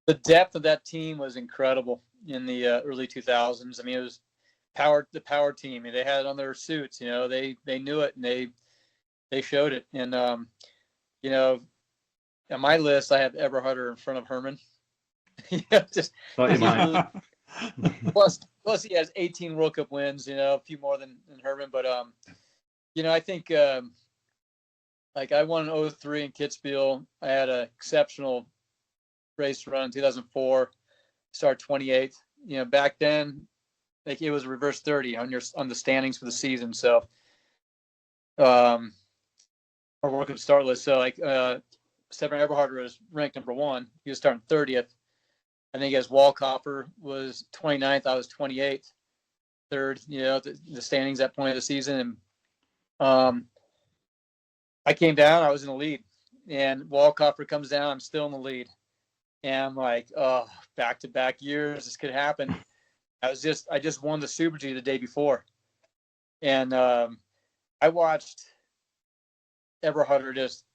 the depth of that team was incredible in the early 2000s. I mean, it was the power team. They had it on their suits. They knew it, and they showed it. And on my list, I have Eberharter in front of Hermann. Just thought you might. Plus he has 18 World Cup wins, a few more than Hermann. But I think like I won in 2003 in Kitzbühel. I had an exceptional race run in 2004, start 28th. Back then, like it was reverse 30 on the standings for the season. So or World Cup start list. So like Stefan Eberharder was ranked number 1. He was starting 30th. I think as Walkoffer was 29th, I was 28th, third. The standings at point of the season, and I came down. I was in the lead, and Walkoffer comes down. I'm still in the lead, and I'm like, oh, back-to-back years, this could happen. I just won the Super G the day before, and I watched Eberharder just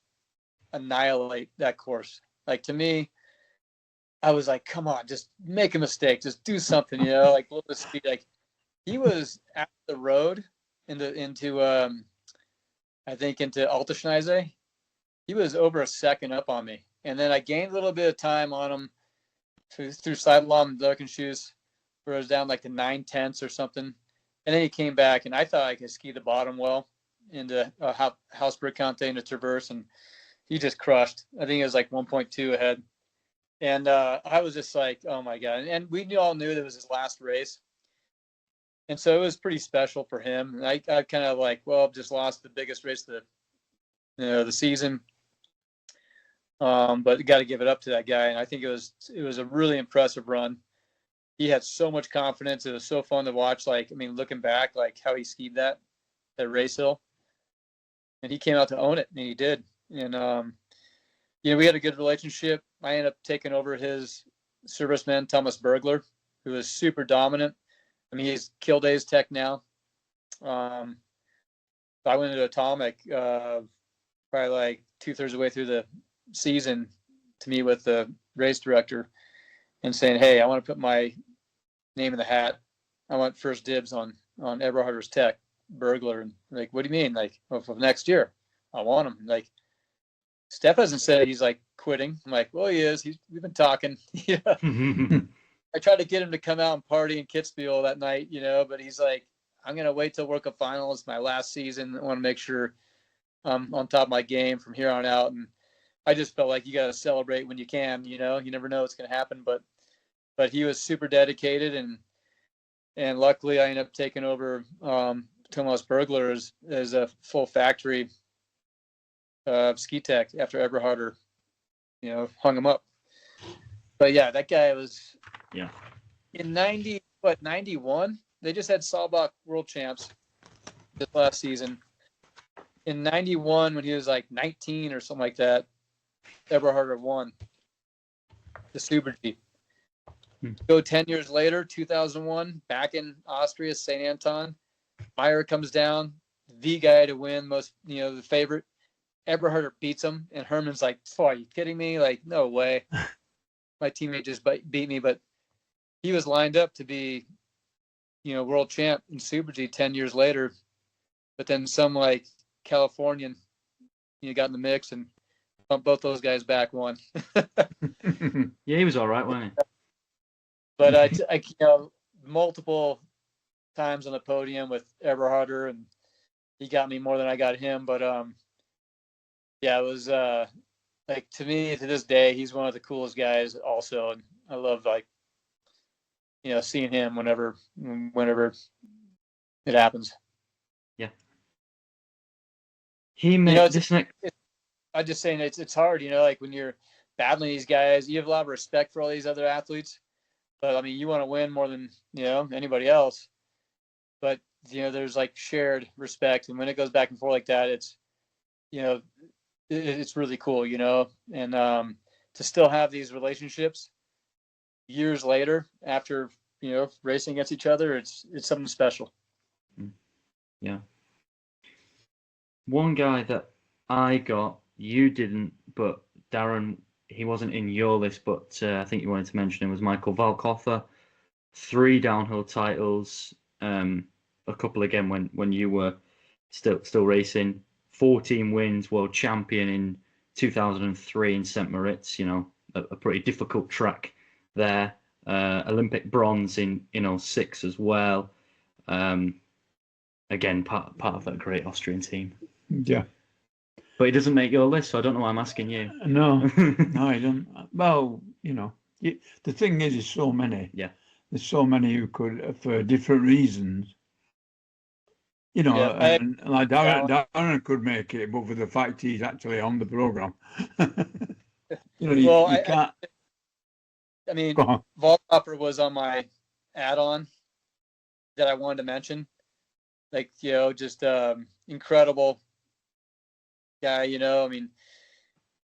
annihilate that course. Like, to me, I was like, come on, just make a mistake, just do something, like a little bit of speed. Like, he was at the road into I think into Alterschneise. He was over a second up on me, and then I gained a little bit of time on him through Seidelbaum and Durkenschuss, where I was down like to 9/10 or something, and then he came back, and I thought I could ski the bottom well into Hausberg Conte into Traverse, and he just crushed. I think it was like 1.2 ahead. And I was just like, oh my God. And we all knew that it was his last race. And so it was pretty special for him. And I kind of like, well, just lost the biggest race of the season. But got to give it up to that guy. And I think it was a really impressive run. He had so much confidence. It was so fun to watch. Like, I mean, looking back, like how he skied that race hill. And he came out to own it, and he did. And, we had a good relationship. I ended up taking over his serviceman, Thomas Bergler, who was super dominant. I mean, he's Kill Days tech now. I went into Atomic probably like 2/3 of the way through the season to meet with the race director and saying, hey, I want to put my name in the hat. I want first dibs on Eberharder's tech, Bergler. And like, what do you mean? Like, well, for next year, I want him. Like, Steph hasn't said he's like quitting. I'm like, well, he is. We've been talking. I tried to get him to come out and party in Kitzbühel that night, but he's like, I'm going to wait till World Cup final. It's my last season. I want to make sure I'm on top of my game from here on out. And I just felt like you got to celebrate when you can, you never know what's going to happen. But he was super dedicated, and luckily I ended up taking over Thomas Bergler as a full factory ski tech after Eberharder, hung him up. But yeah, that guy was in 91. They just had Saalbach world champs this last season. In 91, when he was like 19 or something like that, Eberharder won the Super G. Go 10 years later, 2001, back in Austria, St. Anton, Maier comes down, the guy to win, most, the favorite. Eberharder beats him, and Herman's like, oh, are you kidding me? Like, no way. My teammate just beat me, but he was lined up to be, world champ in Super G 10 years later. But then some like Californian, got in the mix and bumped both those guys back one. Yeah, he was all right, wasn't he? But I multiple times on the podium with Eberharder, and he got me more than I got him. But yeah, it was like, to me, to this day, he's one of the coolest guys also, and I love like seeing him whenever it happens. Yeah, he made I'm just saying it's hard, like when you're battling these guys, you have a lot of respect for all these other athletes, but I mean, you want to win more than anybody else. But there's like shared respect, and when it goes back and forth like that, it's it's really cool, and to still have these relationships years later after racing against each other, it's something special. Yeah. One guy that I got, you didn't, but Daron, he wasn't in your list, but I think you wanted to mention him, was Michael Valkoffer. 3 downhill titles, a couple again when you were still racing. 14 wins, world champion in 2003 in St. Moritz, a pretty difficult track there. Olympic bronze in 06 as well. Again, part of that great Austrian team. Yeah. But he doesn't make your list, so I don't know why I'm asking you. No, I don't. Well, the thing is, there's so many. Yeah. There's so many who could, for different reasons, You know, Yeah, and like Darren could make it, but for the fact he's actually on the program, you know, well, you can't. I mean, Go on. Volkopper was on my add-on that I wanted to mention. Like, just incredible guy. I mean,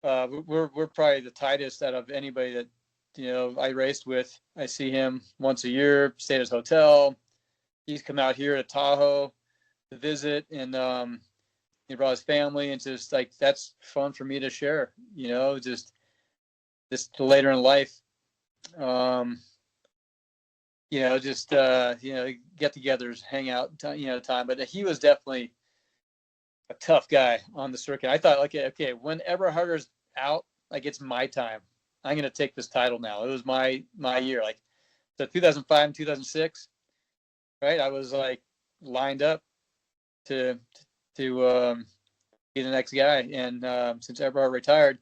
we're probably the tightest out of anybody that I raced with. I see him once a year, stay at his hotel. He's come out here to Tahoe to visit, and he brought his family, and just like that's fun for me to share. Just later in life, just get-togethers, hang out, time. But he was definitely a tough guy on the circuit. I thought, okay, when Eberharder's out, like it's my time. I'm going to take this title now. It was my year. Like, so 2005 and 2006, right? I was like lined up to be the next guy. And since Eberhard retired,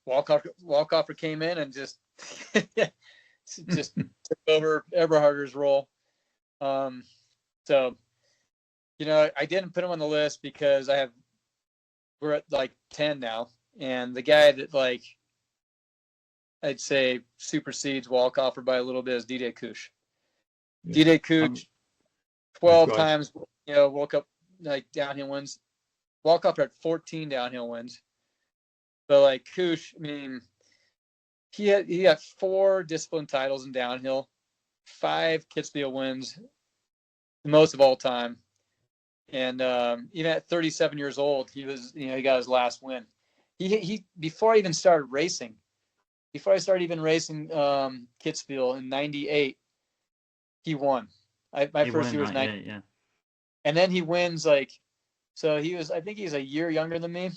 Walkoffer came in and just took over Eberharder's role. So, I didn't put him on the list because we're at like 10 now. And the guy that I'd say supersedes Walkoffer by a little bit is D-Day Kush. Yeah. D-Day Kush, 12 times, woke up like downhill wins. Walkoffer had 14 downhill wins. But like Kush, I mean, he had 4 discipline titles in downhill, 5 Kitzbühel wins, the most of all time. And even at 37 years old, he got his last win. He before I even started racing, Kitzbühel in '98, he won. My first year was 98, yeah. And then he wins I think he's a year younger than me.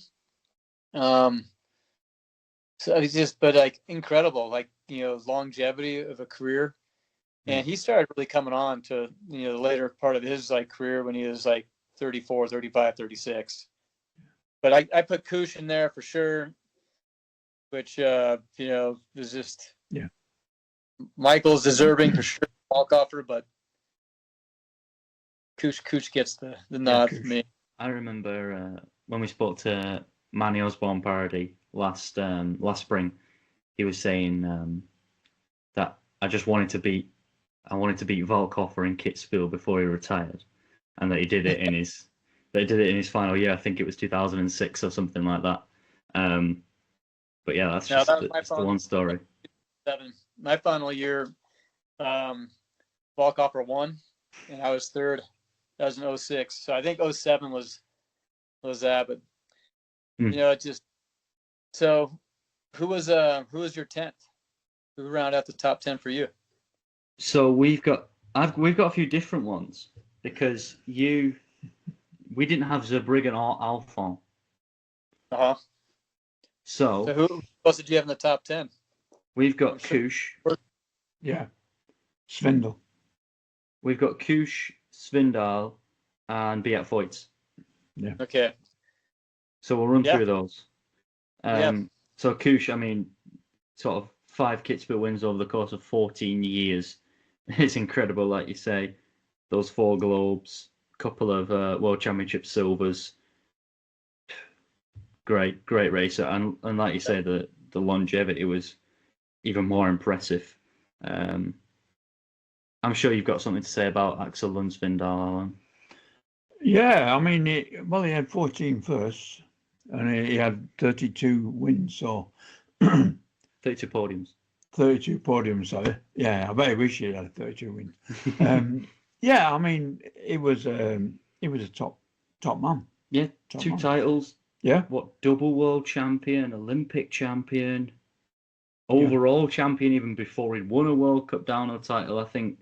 So he's just, but like incredible, longevity of a career. And he started really coming on to, the later part of his career when he was 34, 35, 36. But I put Kush in there for sure, which, is just, Michael's deserving for sure, Walkoffer, but Kush gets the nod for me. I remember when we spoke to Manny Osborne Parody last spring, he was saying that I wanted to beat Volkoffer in Kitzbühel before he retired, and that he did it in his final year. I think it was 2006 or something like that. But yeah, that's just the one story. My final year, Volkoffer won, and I was third. That was in 06. So I think 07 was that, but it just. So, who was your 10th? Who rounded out the top 10 for you? So we've got a few different ones because we didn't have Zurbriggen or Alphon. So who else did you have in the top 10? We've got Kush. Yeah. Svindal. We've got Kush, Svindal, and Beat Voits. Yeah. Okay. So we'll run through those. So Kush, I mean, sort of 5 Kitzbühel wins over the course of 14 years. It's incredible, like you say. Those 4 Globes, couple of World Championship silvers. Great racer, and like you say, the longevity was even more impressive. I'm sure you've got something to say about Axel Lund-Svindal, Alan. Yeah, I mean, he had 14 firsts, and he had 32 wins, so 32 podiums. 32 podiums, sorry. Yeah, I bet he wish he had 32 wins. Yeah, I mean, he was a top man. Yeah, top 2 man. Titles. Yeah. What, double world champion, Olympic champion, overall champion even before he'd won a World Cup downhill title. I think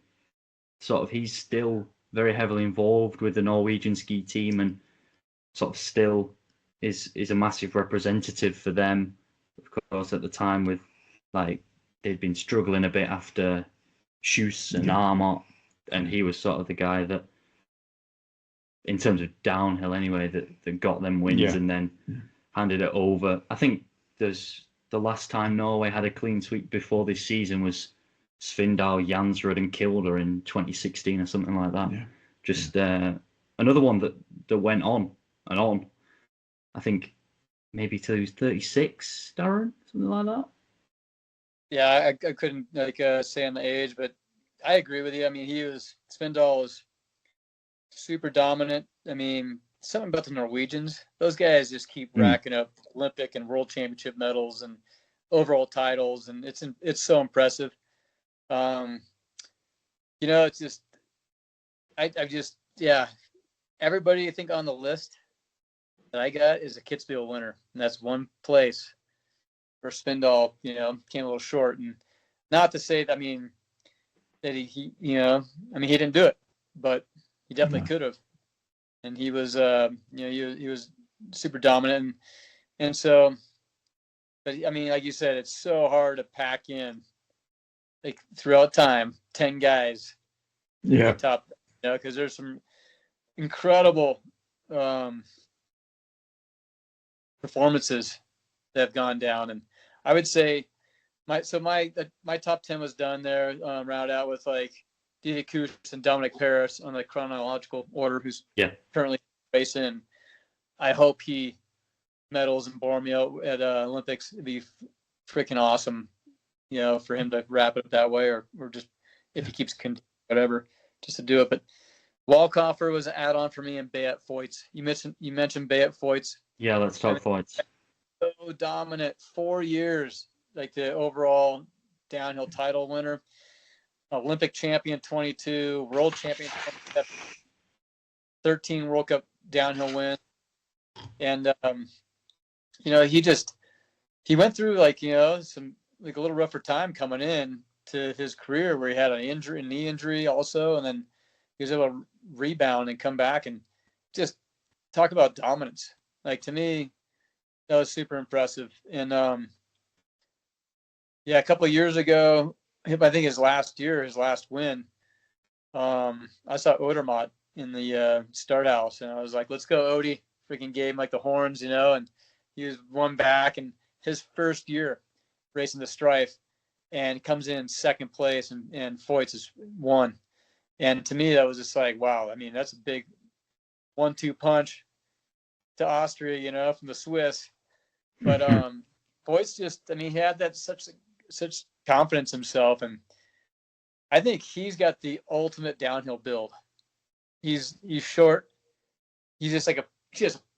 sort of he's still very heavily involved with the Norwegian ski team and sort of still is a massive representative for them. Of course, at the time with they'd been struggling a bit after Schuss and Armot, and he was sort of the guy that, in terms of downhill anyway, that got them wins and then handed it over. I think the last time Norway had a clean sweep before this season was Svindal, Jansrud and Kilder in 2016 or something like that. Yeah. Just another one that went on and on. I think maybe till he was 36, Daron, something like that. Yeah, I couldn't say on the age, but I agree with you. I mean, Svindal was super dominant. I mean, something about the Norwegians. Those guys just keep racking up Olympic and World Championship medals and overall titles, and it's so impressive. It's just everybody I think on the list that I got is a Kitzbühel winner, and that's one place where Svindal, came a little short. And not to say that, I mean, that he he didn't do it, but he definitely could have. And he was, he was super dominant. And so, but I mean, like you said, it's so hard to pack in, like throughout time, 10 guys. Yeah. Top, because there's some incredible performances that have gone down. And I would say my top 10 was done there, round out with like Didier Kuss and Dominic Paris on the chronological order, who's currently racing. I hope he medals in Bormio at Olympics. It'd be freaking awesome, for him to wrap it up that way, or just if he keeps whatever, just to do it. But Walkoffer was an add-on for me, and Beat Foyts. You mentioned Beat Foyts. Yeah, let's talk Foyts. So dominant, 4 years, like the overall downhill title winner, Olympic champion 22, world champion 27, 13 World Cup downhill wins, and he went through some a little rougher time coming in to his career, where he had a knee injury also, and then he was able to rebound and come back and just talk about dominance. Like, to me, that was super impressive. And a couple of years ago, I think his last win, I saw Odermatt in the start house, and I was like, let's go, Odie. Freaking gave him like the horns, and he was one back, and his first year racing the Strife, and comes in second place, and Foyts is won. And to me, that was just like, wow. I mean, that's a big 1-2 punch to Austria, from the Swiss. But Foyts he had that such confidence in himself, and I think he's got the ultimate downhill build. He's short. He's just like a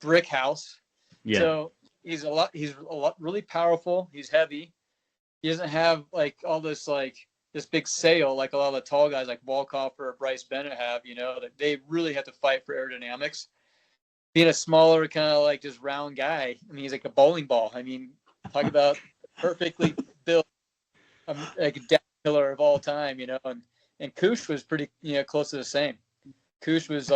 brick house. Yeah. So he's a lot really powerful. He's heavy. He doesn't have like all this this big sail like a lot of the tall guys like Walkoffer or Bryce Bennett have, that they really have to fight for aerodynamics. Being a smaller kind of like just round guy, I mean, he's like a bowling ball. I mean, talk about perfectly built, like a downhiller of all time, and Kuss was pretty, close to the same. Kuss was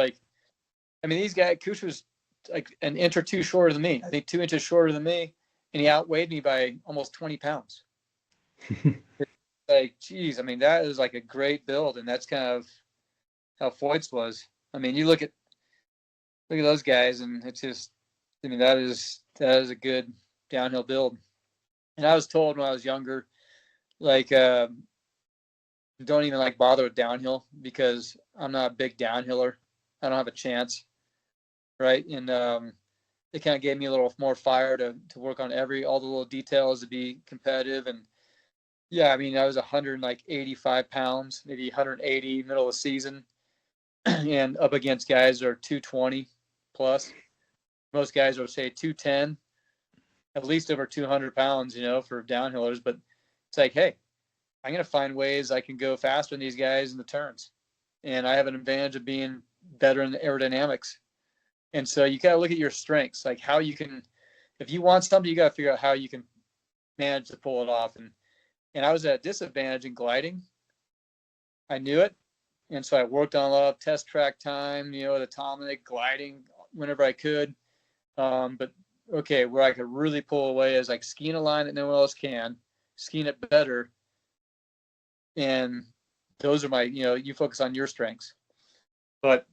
Kuss was like an inch or two shorter than me. I think 2 inches shorter than me, and he outweighed me by almost 20 pounds. Like, geez, I mean, that is like a great build, and that's kind of how Foyts was. I mean, you look at those guys, and it's just, I mean, that is a good downhill build. And I was told when I was younger, like, don't even bother with downhill because I'm not a big downhiller. I don't have a chance, right? And they kind of gave me a little more fire to work on all the little details to be competitive. And yeah, I mean, I was 185 pounds, maybe 180 middle of the season, and up against guys that are 220 plus. Most guys will say 210, at least over 200 pounds, for downhillers. But it's like, hey, I'm going to find ways I can go faster than these guys in the turns. And I have an advantage of being better in the aerodynamics. And so you got to look at your strengths, like how you can, if you want something, you got to figure out how you can manage to pull it off. And I was at a disadvantage in gliding. I knew it. And so I worked on a lot of test track time, at atomic gliding whenever I could. But okay, where I could really pull away is like skiing a line that no one else can, skiing it better. And those are my, you focus on your strengths. But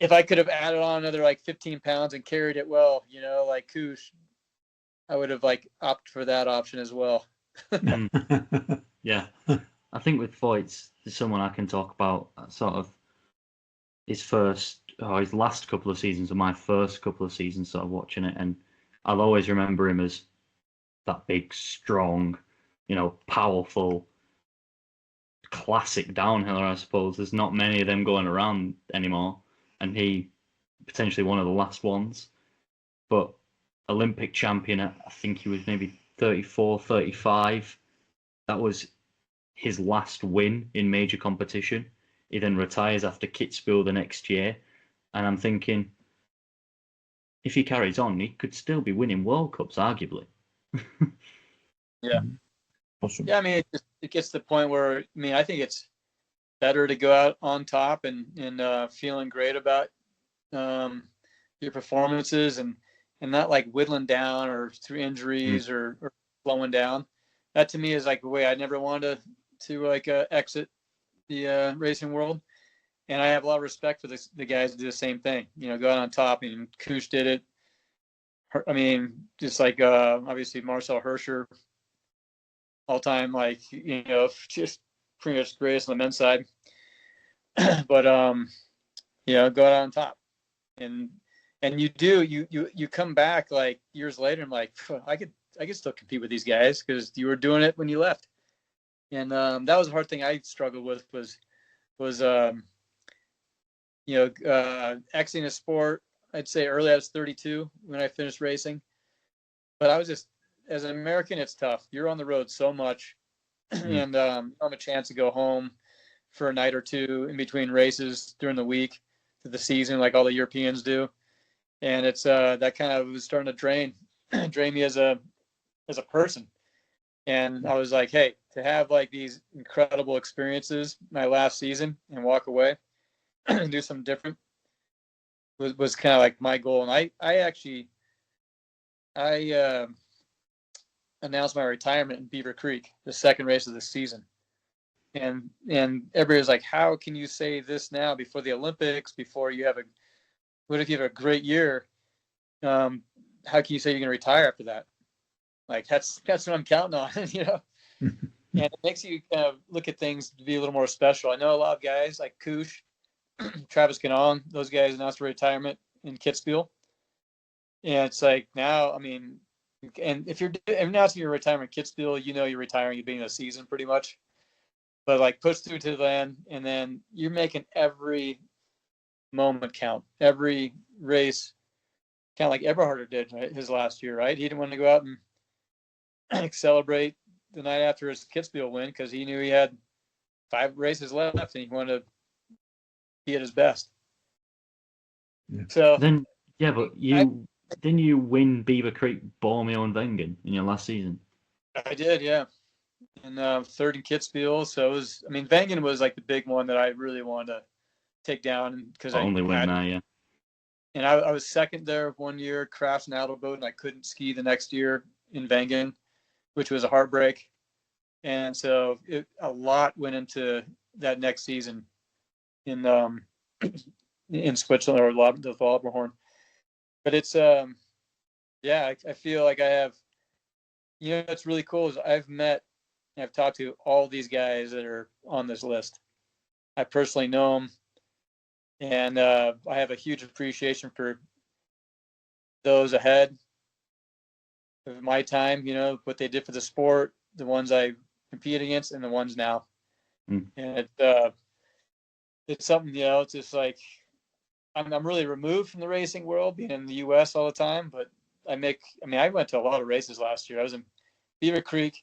if I could have added on another 15 pounds and carried it well, like Kuss, I would have opted for that option as well. Yeah. I think with Foyts, there's someone I can talk about sort of, his last couple of seasons, or my first couple of seasons sort of watching it, and I'll always remember him as that big, strong, powerful, classic downhiller, I suppose. There's not many of them going around anymore, and he potentially one of the last ones. But Olympic champion at, I think he was maybe 34, 35. That was his last win in major competition. He then retires after Kitzbühel the next year. And I'm thinking, if he carries on, he could still be winning World Cups, arguably. Yeah. Awesome. Yeah, I mean, it gets to the point where, I mean, I think it's better to go out on top and feeling great about your performances and not like whittling down or through injuries or slowing down. That to me is like the way I never wanted to exit the racing world. And I have a lot of respect for the guys that do the same thing. Go out on top. And Kush did it. I mean, just like obviously Marcel Hirscher, all time, just pretty much greatest on the men's side. But go out on top, and you come back like years later and like I could still compete with these guys because you were doing it when you left. And that was a hard thing I struggled with was exiting a sport. I'd say early I was 32 when I finished racing, but I was just, as an American, it's tough. You're on the road so much, and you don't have a chance to go home for a night or two in between races during the week to the season, like all the Europeans do. And it's that kind of was starting to drain me as a person. And I was like, hey, to have like these incredible experiences my last season and walk away and do something different was kind of like my goal. And I actually announced my retirement in Beaver Creek, the second race of the season. And everybody was like, how can you say this now before the Olympics, before you have what if you have a great year? How can you say you're going to retire after that? Like, that's what I'm counting on, And it makes you kind of look at things to be a little more special. I know a lot of guys like Kush, Travis Ganong, those guys announced retirement in Kitzbühel. And it's like now, I mean, and if you're announcing your retirement in Kitzbühel, you're retiring at the beginning of the season pretty much. But like push through to the end, and then you're making every moment count, every race, kind of like Eberharder did, right? His last year, right? He didn't want to go out and celebrate the night after his Kitzbühel win because he knew he had 5 races left and he wanted to be at his best. Yeah. So then, yeah, but didn't you win Beaver Creek, Bormio, and Wengen in your last season? I did, yeah. And third in Kitzbühel. So it was, I mean, Wengen was like the big one that I really wanted to take down because I only win there, yeah. And I was second there one year, crashed an auto boat, and I couldn't ski the next year in Wengen, which was a heartbreak. And so a lot went into that next season in Switzerland or the Lauberhorn. But it's I feel like I have, what's really cool is I've talked to all these guys that are on this list. I personally know them, and I have a huge appreciation for those ahead of my time, what they did for the sport, the ones I compete against, and the ones now. And it's something, it's just like I'm really removed from the racing world, being in the U.S. all the time, but I went to a lot of races last year. I was in Beaver Creek,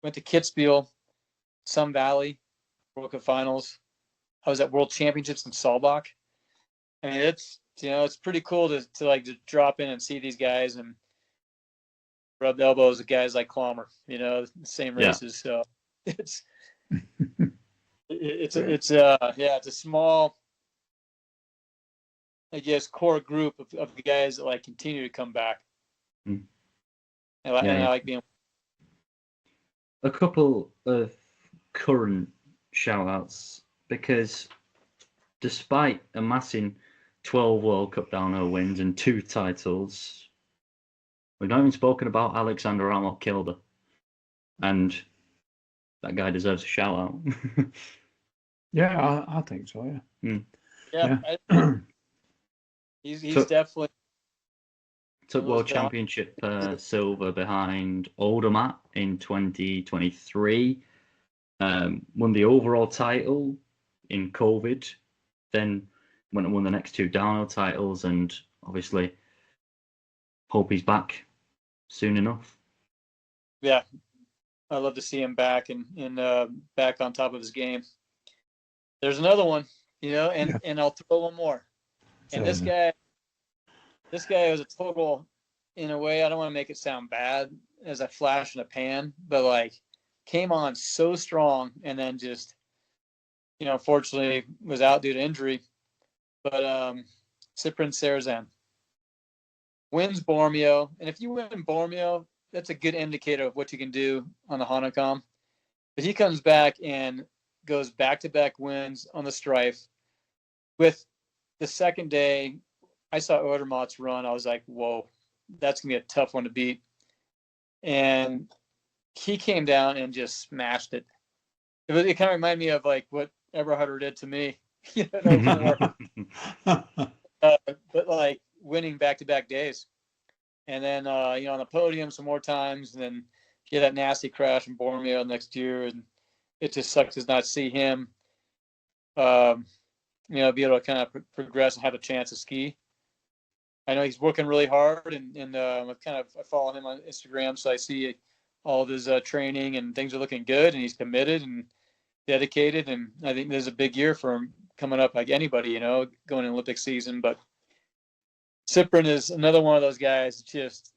went to Kitzbühel, Sun Valley, World Cup Finals. I was at World Championships in Saalbach. I mean, it's pretty cool to drop in and see these guys and rub elbows with guys like Klammer, the same races. So it's a small, I guess, core group of guys that continue to come back. And I like being. A couple of current shout-outs, because despite amassing 12 World Cup downhill wins and 2 titles, we've not even spoken about Alexander Arnold-Kilder, and that guy deserves a shout-out. Yeah, I think so, yeah. Yeah, Yeah. he's Took- definitely Took It World was down. Championship silver behind Odermatt in 2023. Won the overall title in COVID. Then went and won the next two downhill titles, and obviously hope he's back soon enough. Yeah, I'd love to see him back and back on top of his game. There's another one, and I'll throw one more. And this guy was a total, in a way, I don't want to make it sound bad as a flash in a pan, but like came on so strong and then just, unfortunately was out due to injury. But Cyprian Serzan wins Bormio, and if you win Bormio, that's a good indicator of what you can do on the Hahnenkamm. But he comes back and goes back-to-back wins on the Strife. With the second day, I saw Odermatt's run. I was like, whoa, that's going to be a tough one to beat. And he came down and just smashed it. It kind of reminded me of like what Eberhardt did to me. But like winning back-to-back days. And then, on the podium some more times, and then he had that nasty crash in Bormio next year. And it just sucks to not see him, be able to kind of progress and have a chance to ski. I know he's working really hard, and I follow him on Instagram, so I see all of his training and things are looking good, and he's committed and dedicated. And I think there's a big year for him coming up, like anybody, going in Olympic season. But Cyprian is another one of those guys, just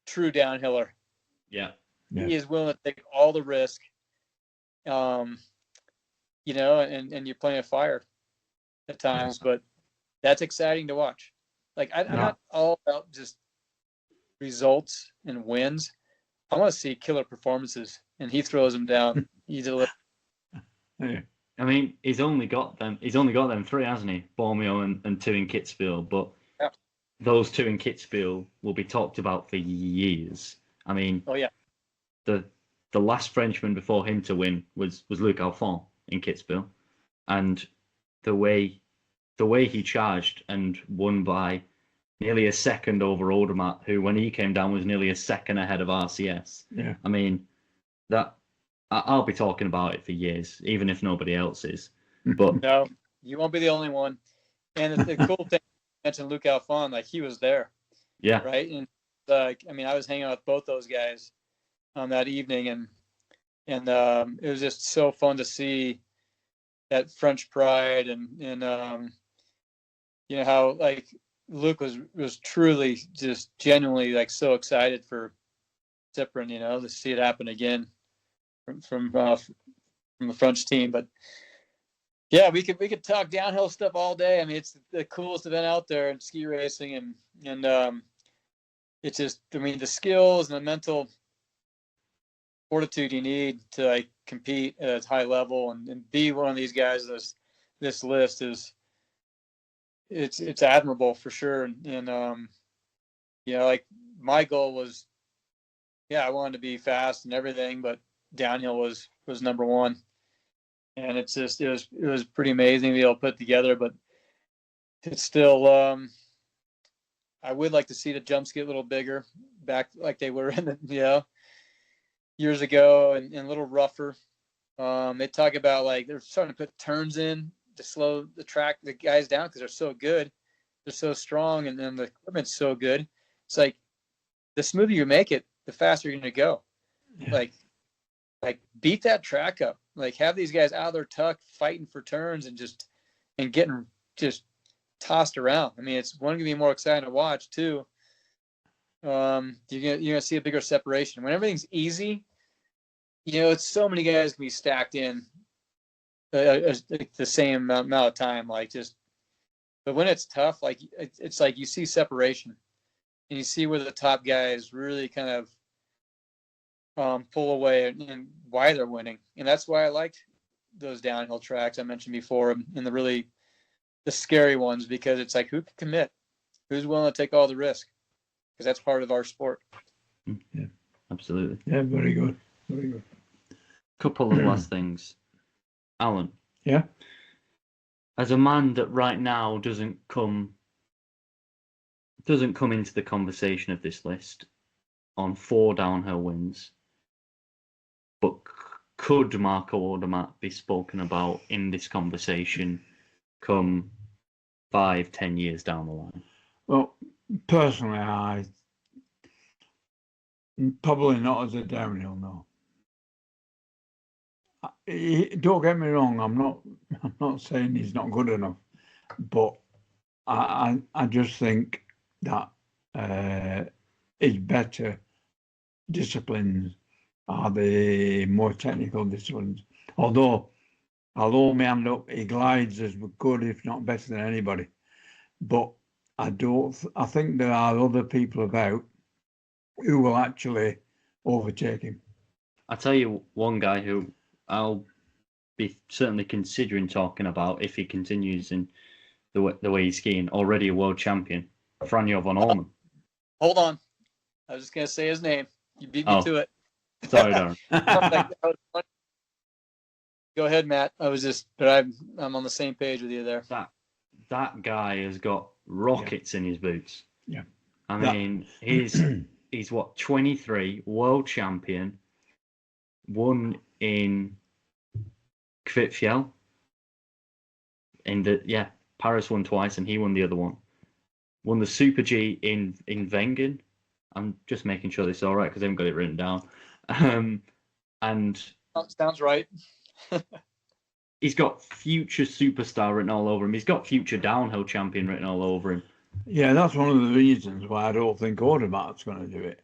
true downhiller. Yeah. He is willing to take all the risk, and you're playing a fire at times, but that's exciting to watch. Like I'm not all about just results and wins. I want to see killer performances, and he throws them down. He delivers. I mean, he's only got them three, hasn't he? Bormio and two in Kitzbühel, but those two in Kitzbühel will be talked about for years. I mean, the last Frenchman before him to win was Luc Alphon in Kitzbühel, and the way he charged and won by nearly a second over Odermatt, who when he came down was nearly a second ahead of RCS. Yeah. I mean, that I'll be talking about it for years, even if nobody else is. But no, you won't be the only one. And the cool thing, you mentioned Luc Alphon, like he was there. Yeah. Right. And I was hanging out with both those guys on that evening, and it was just so fun to see that French pride and how like Luc was truly just genuinely like so excited for Cyprian, to see it happen again from the French team. But yeah, we could talk downhill stuff all day. I mean, it's the coolest event out there in ski racing, and it's just, I mean, the skills and the mental fortitude you need to like compete at a high level and be one of these guys. This list is it's admirable for sure. And like my goal was, I wanted to be fast and everything, but downhill was number one. And it's just it was pretty amazing to be able to put together. But it's still I would like to see the jumps get a little bigger, back like they were in the years ago, and a little rougher. They talk about like they're starting to put turns in to slow the guys down because they're so good, they're so strong, and then the equipment's so good. It's like the smoother you make it, the faster you're going to go. Yeah. Like beat that track up. Like have these guys out of their tuck fighting for turns and getting just tossed around. I mean, it's one going to be more exciting to watch too. You're gonna see a bigger separation when everything's easy. It's so many guys can be stacked in the same amount of time. But when it's tough, like it's like you see separation, and you see where the top guys really kind of pull away and why they're winning. And that's why I liked those downhill tracks I mentioned before, and the scary ones, because it's like who can commit, who's willing to take all the risk, because that's part of our sport. Yeah, absolutely. Yeah, very good. Very good. Couple of last things. Alan. Yeah. as a man that right now doesn't come into the conversation of this list on 4 downhill wins, but could Marco Odermatt be spoken about in this conversation come 5-10 years down the line? Well, personally, I probably not as a downhill, no. Don't get me wrong, I'm not saying he's not good enough, but I just think that his better disciplines are the more technical disciplines. Although me hand up, he glides as good, if not better than anybody. But I think there are other people about who will actually overtake him. I'll tell you one guy who I'll be certainly considering talking about if he continues in the way he's skiing. Already a world champion, Franjo van Ormen. Hold on. I was just going to say his name. You beat me to it. Sorry, Daron. Go ahead, Matt. I'm on the same page with you there. That guy has got rockets in his boots. Yeah. I mean, he's what, 23, world champion, won in Kvitfjell. Paris won twice and he won the other one. Won the Super G in Wengen. I'm just making sure this is all right because I haven't got it written down. And sounds right. He's got future superstar written all over him. He's got future downhill champion written all over him. Yeah, that's one of the reasons why I don't think Odermatt's going to do it,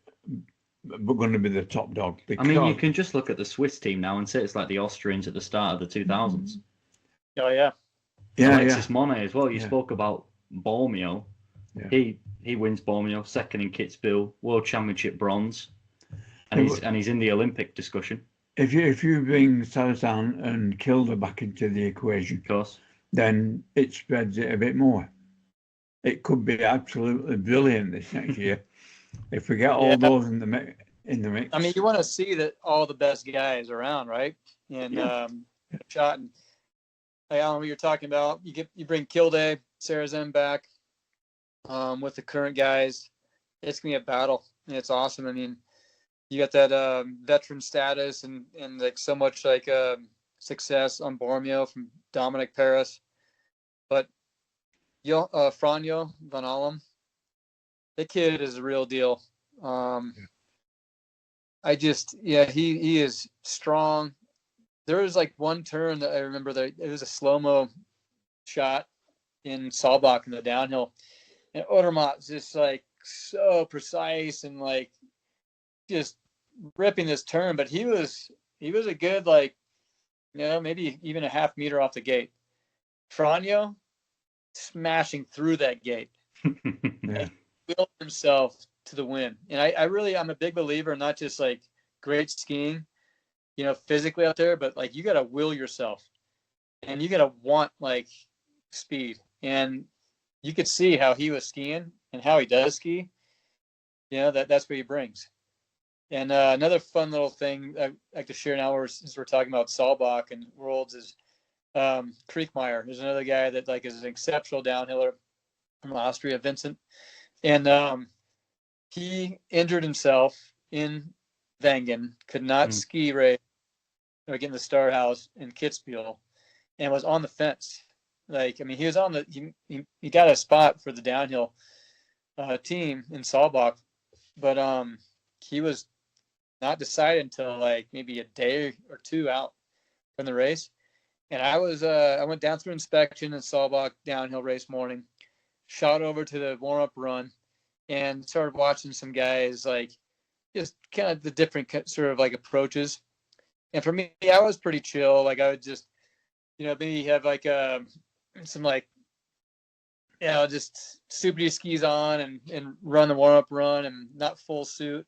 but going to be the top dog. I mean, you can just look at the Swiss team now and say it's like the Austrians at the start of the 2000s. Oh, yeah. Alexis Monet as well. You spoke about Bormio. Yeah. He wins Bormio, second in Kitzbühel, World Championship bronze, and he's in the Olympic discussion. If you bring Sarrazin and Kilder back into the equation, of course, then it spreads it a bit more. It could be absolutely brilliant this next year if we get all those in the mix. I mean, you want to see that all the best guys around, right? And shot and Alan, what you're talking about, you bring Kilde, Sarrazin back with the current guys. It's gonna be a battle, and it's awesome. I mean, you got that veteran status and like so much like success on Bormio from Dominic Paris, but Franjo van Ormen, the kid is a real deal. He is strong. There was like one turn that I remember that it was a slow-mo shot in Saalbach in the downhill, and Odermatt's just like so precise and like just ripping this turn, but he was a good maybe even a half meter off the gate. Franjo smashing through that gate, willed himself to the win. And I'm a big believer in not just like great skiing, physically out there, but like you got to will yourself, and you got to want like speed. And you could see how he was skiing and how he does ski. That's what he brings. And another fun little thing I'd like to share now, since we're talking about Saalbach and Worlds, is Kriechmeier. There's another guy that like is an exceptional downhiller from Austria, Vincent, and he injured himself in Wengen, could not ski race or get in the Star House in Kitzbühel, and was on the fence. Like, I mean, he was on he got a spot for the downhill team in Saalbach, but he was not decided until like maybe a day or two out from the race. And I went down through inspection in Saalbach downhill race morning, shot over to the warm-up run, and started watching some guys like just kind of the different sort of like approaches. And for me, I was pretty chill. Like I would just, maybe have like some like, just Super G skis on and run the warm-up run and not full suit,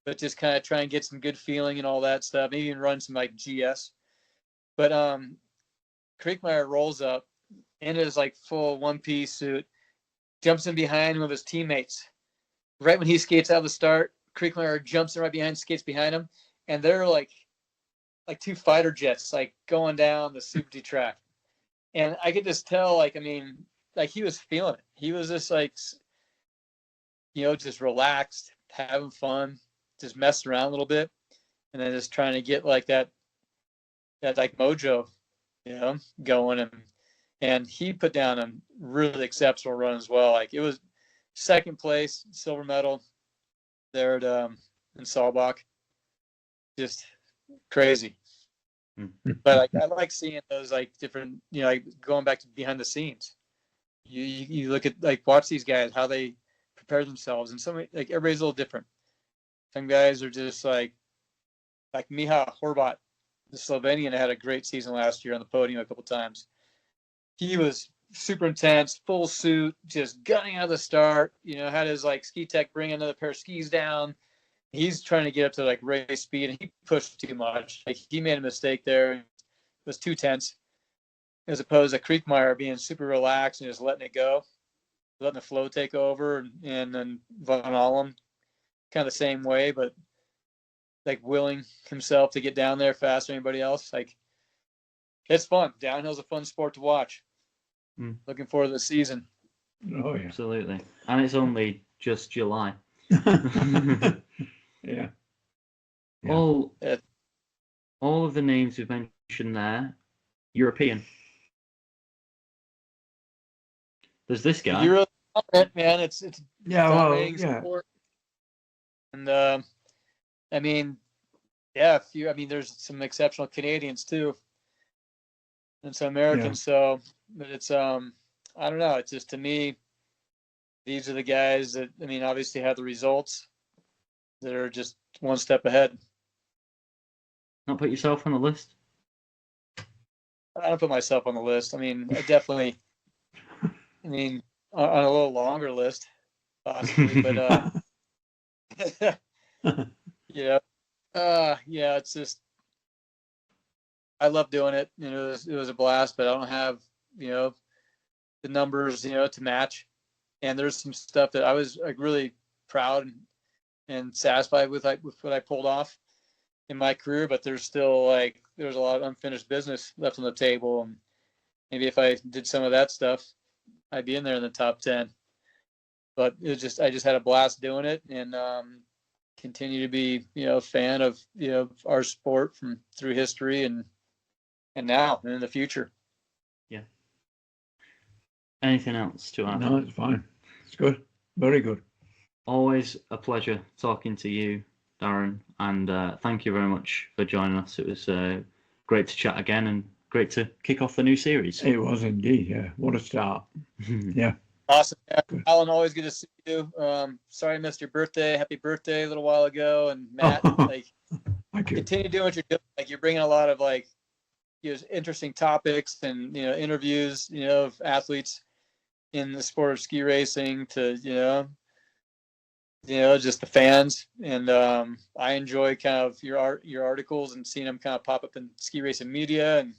but just kind of try and get some good feeling and all that stuff. Maybe even run some like GS. But Kriechmeier rolls up in his like full one-piece suit, jumps in behind him with his teammates. Right when he skates out of the start, Kriechmeier jumps in right behind, skates behind him, and they're like two fighter jets like going down the Super G track. And I could just tell, like, I mean, like he was feeling it. He was just like, just relaxed, having fun, just messing around a little bit, and then just trying to get like that like mojo, going. And he put down a really exceptional run as well. Like it was second place, silver medal there at in Saalbach. Just crazy. But like I like seeing those like different, like going back to behind the scenes. You look at like watch these guys how they prepare themselves, and some like everybody's a little different. Some guys are just like Miha Horvat, the Slovenian, had a great season last year on the podium a couple times. He was super intense, full suit, just gunning out of the start. Had his like ski tech bring another pair of skis down. He's trying to get up to like race speed, and he pushed too much. Like he made a mistake there. It was too tense, as opposed to Kriegmeier being super relaxed and just letting it go, letting the flow take over, and then Van Allen kind of the same way, but like willing himself to get down there faster than anybody else. Like it's fun. Downhill's a fun sport to watch. Looking forward to the season. Oh yeah, absolutely. And it's only just July. Yeah. All of the names we've mentioned there, European. There's this guy. You're man. It's yeah. sport. And I mean, there's some exceptional Canadians too, and some Americans. So, but it's I don't know. It's just, to me, these are the guys that, obviously have the results that are just one step ahead. Not put yourself on the list? I don't put myself on the list. I definitely, on a little longer list, possibly, but it's just, I love doing it. It was a blast, but I don't have, the numbers, to match. And there's some stuff that I was like really proud and satisfied with what I pulled off in my career, but there's still there's a lot of unfinished business left on the table. And maybe if I did some of that stuff, I'd be in there in the top 10. But I just had a blast doing it, and continue to be, a fan of, our sport through history and now and in the future. Yeah. Anything else to add? No, it's fine. It's good. Very good. Always a pleasure talking to you, Daron, and thank you very much for joining us. It was great to chat again and great to kick off the new series. It was indeed, yeah. What a start. Yeah. Awesome. Alan, always good to see you. Sorry I missed your birthday. Happy birthday a little while ago. And Matt, continue doing what you're doing. Like, you're bringing a lot of interesting topics and, interviews, of athletes in the sport of ski racing to, just the fans. And I enjoy kind of your articles and seeing them kind of pop up in ski racing media and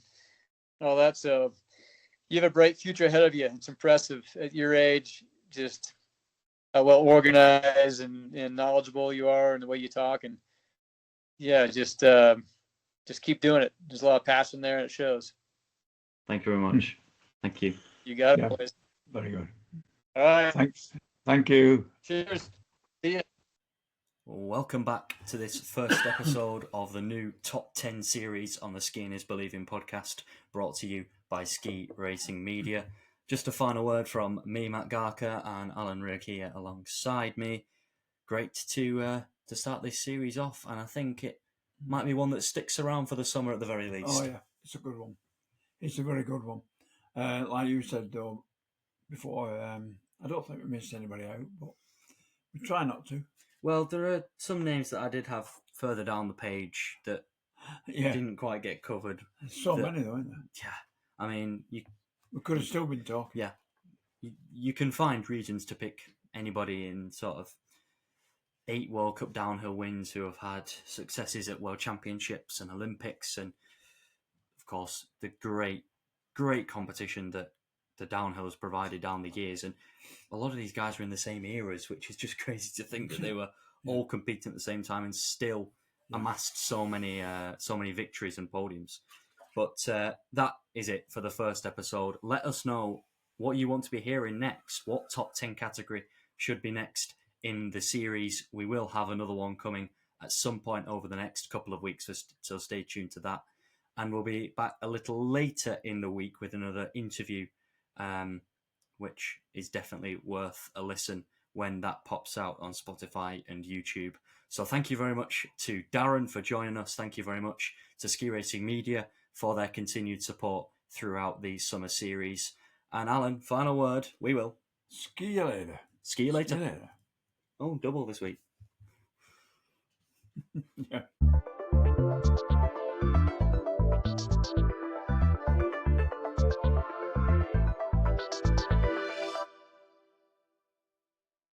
all that. So you have a bright future ahead of you. It's impressive at your age, just how well organized and knowledgeable you are and the way you talk. And just keep doing it. There's a lot of passion there, and it shows. Thank you very much. Thank you. You got it, boys. Very good. All right. Thanks. Thank you. Cheers. See ya. Welcome back to this first episode of the new Top 10 series on the Skiing is Believing podcast, brought to you by Ski Racing Media. Just a final word from me, Matt Garker, and Alan Rigg here alongside me. Great to start this series off, and I think it might be one that sticks around for the summer at the very least. Oh yeah, it's a good one. It's a very good one. Like you said though before, I don't think we missed anybody out, but we try not to. Well, there are some names that I did have further down the page that didn't quite get covered. There's so many though, isn't there? Yeah, we could have still been talking. Yeah, you can find reasons to pick anybody in sort of 8 World Cup downhill wins who have had successes at World Championships and Olympics, and of course the great competition that the downhill has provided down the years. And a lot of these guys were in the same eras, which is just crazy to think that they were all competing at the same time and still amassed so many victories and podiums. But that is it for the first episode. Let us know what you want to be hearing next. What top 10 category should be next in the series? We will have another one coming at some point over the next couple of weeks, so stay tuned to that. And we'll be back a little later in the week with another interview, which is definitely worth a listen when that pops out on Spotify and YouTube. So thank you very much to Daron for joining us. Thank you very much to Ski Racing Media for their continued support throughout the summer series. And Alan, final word, we will. Ski you later. Ski you later. See you later. Oh, double this week. Yeah.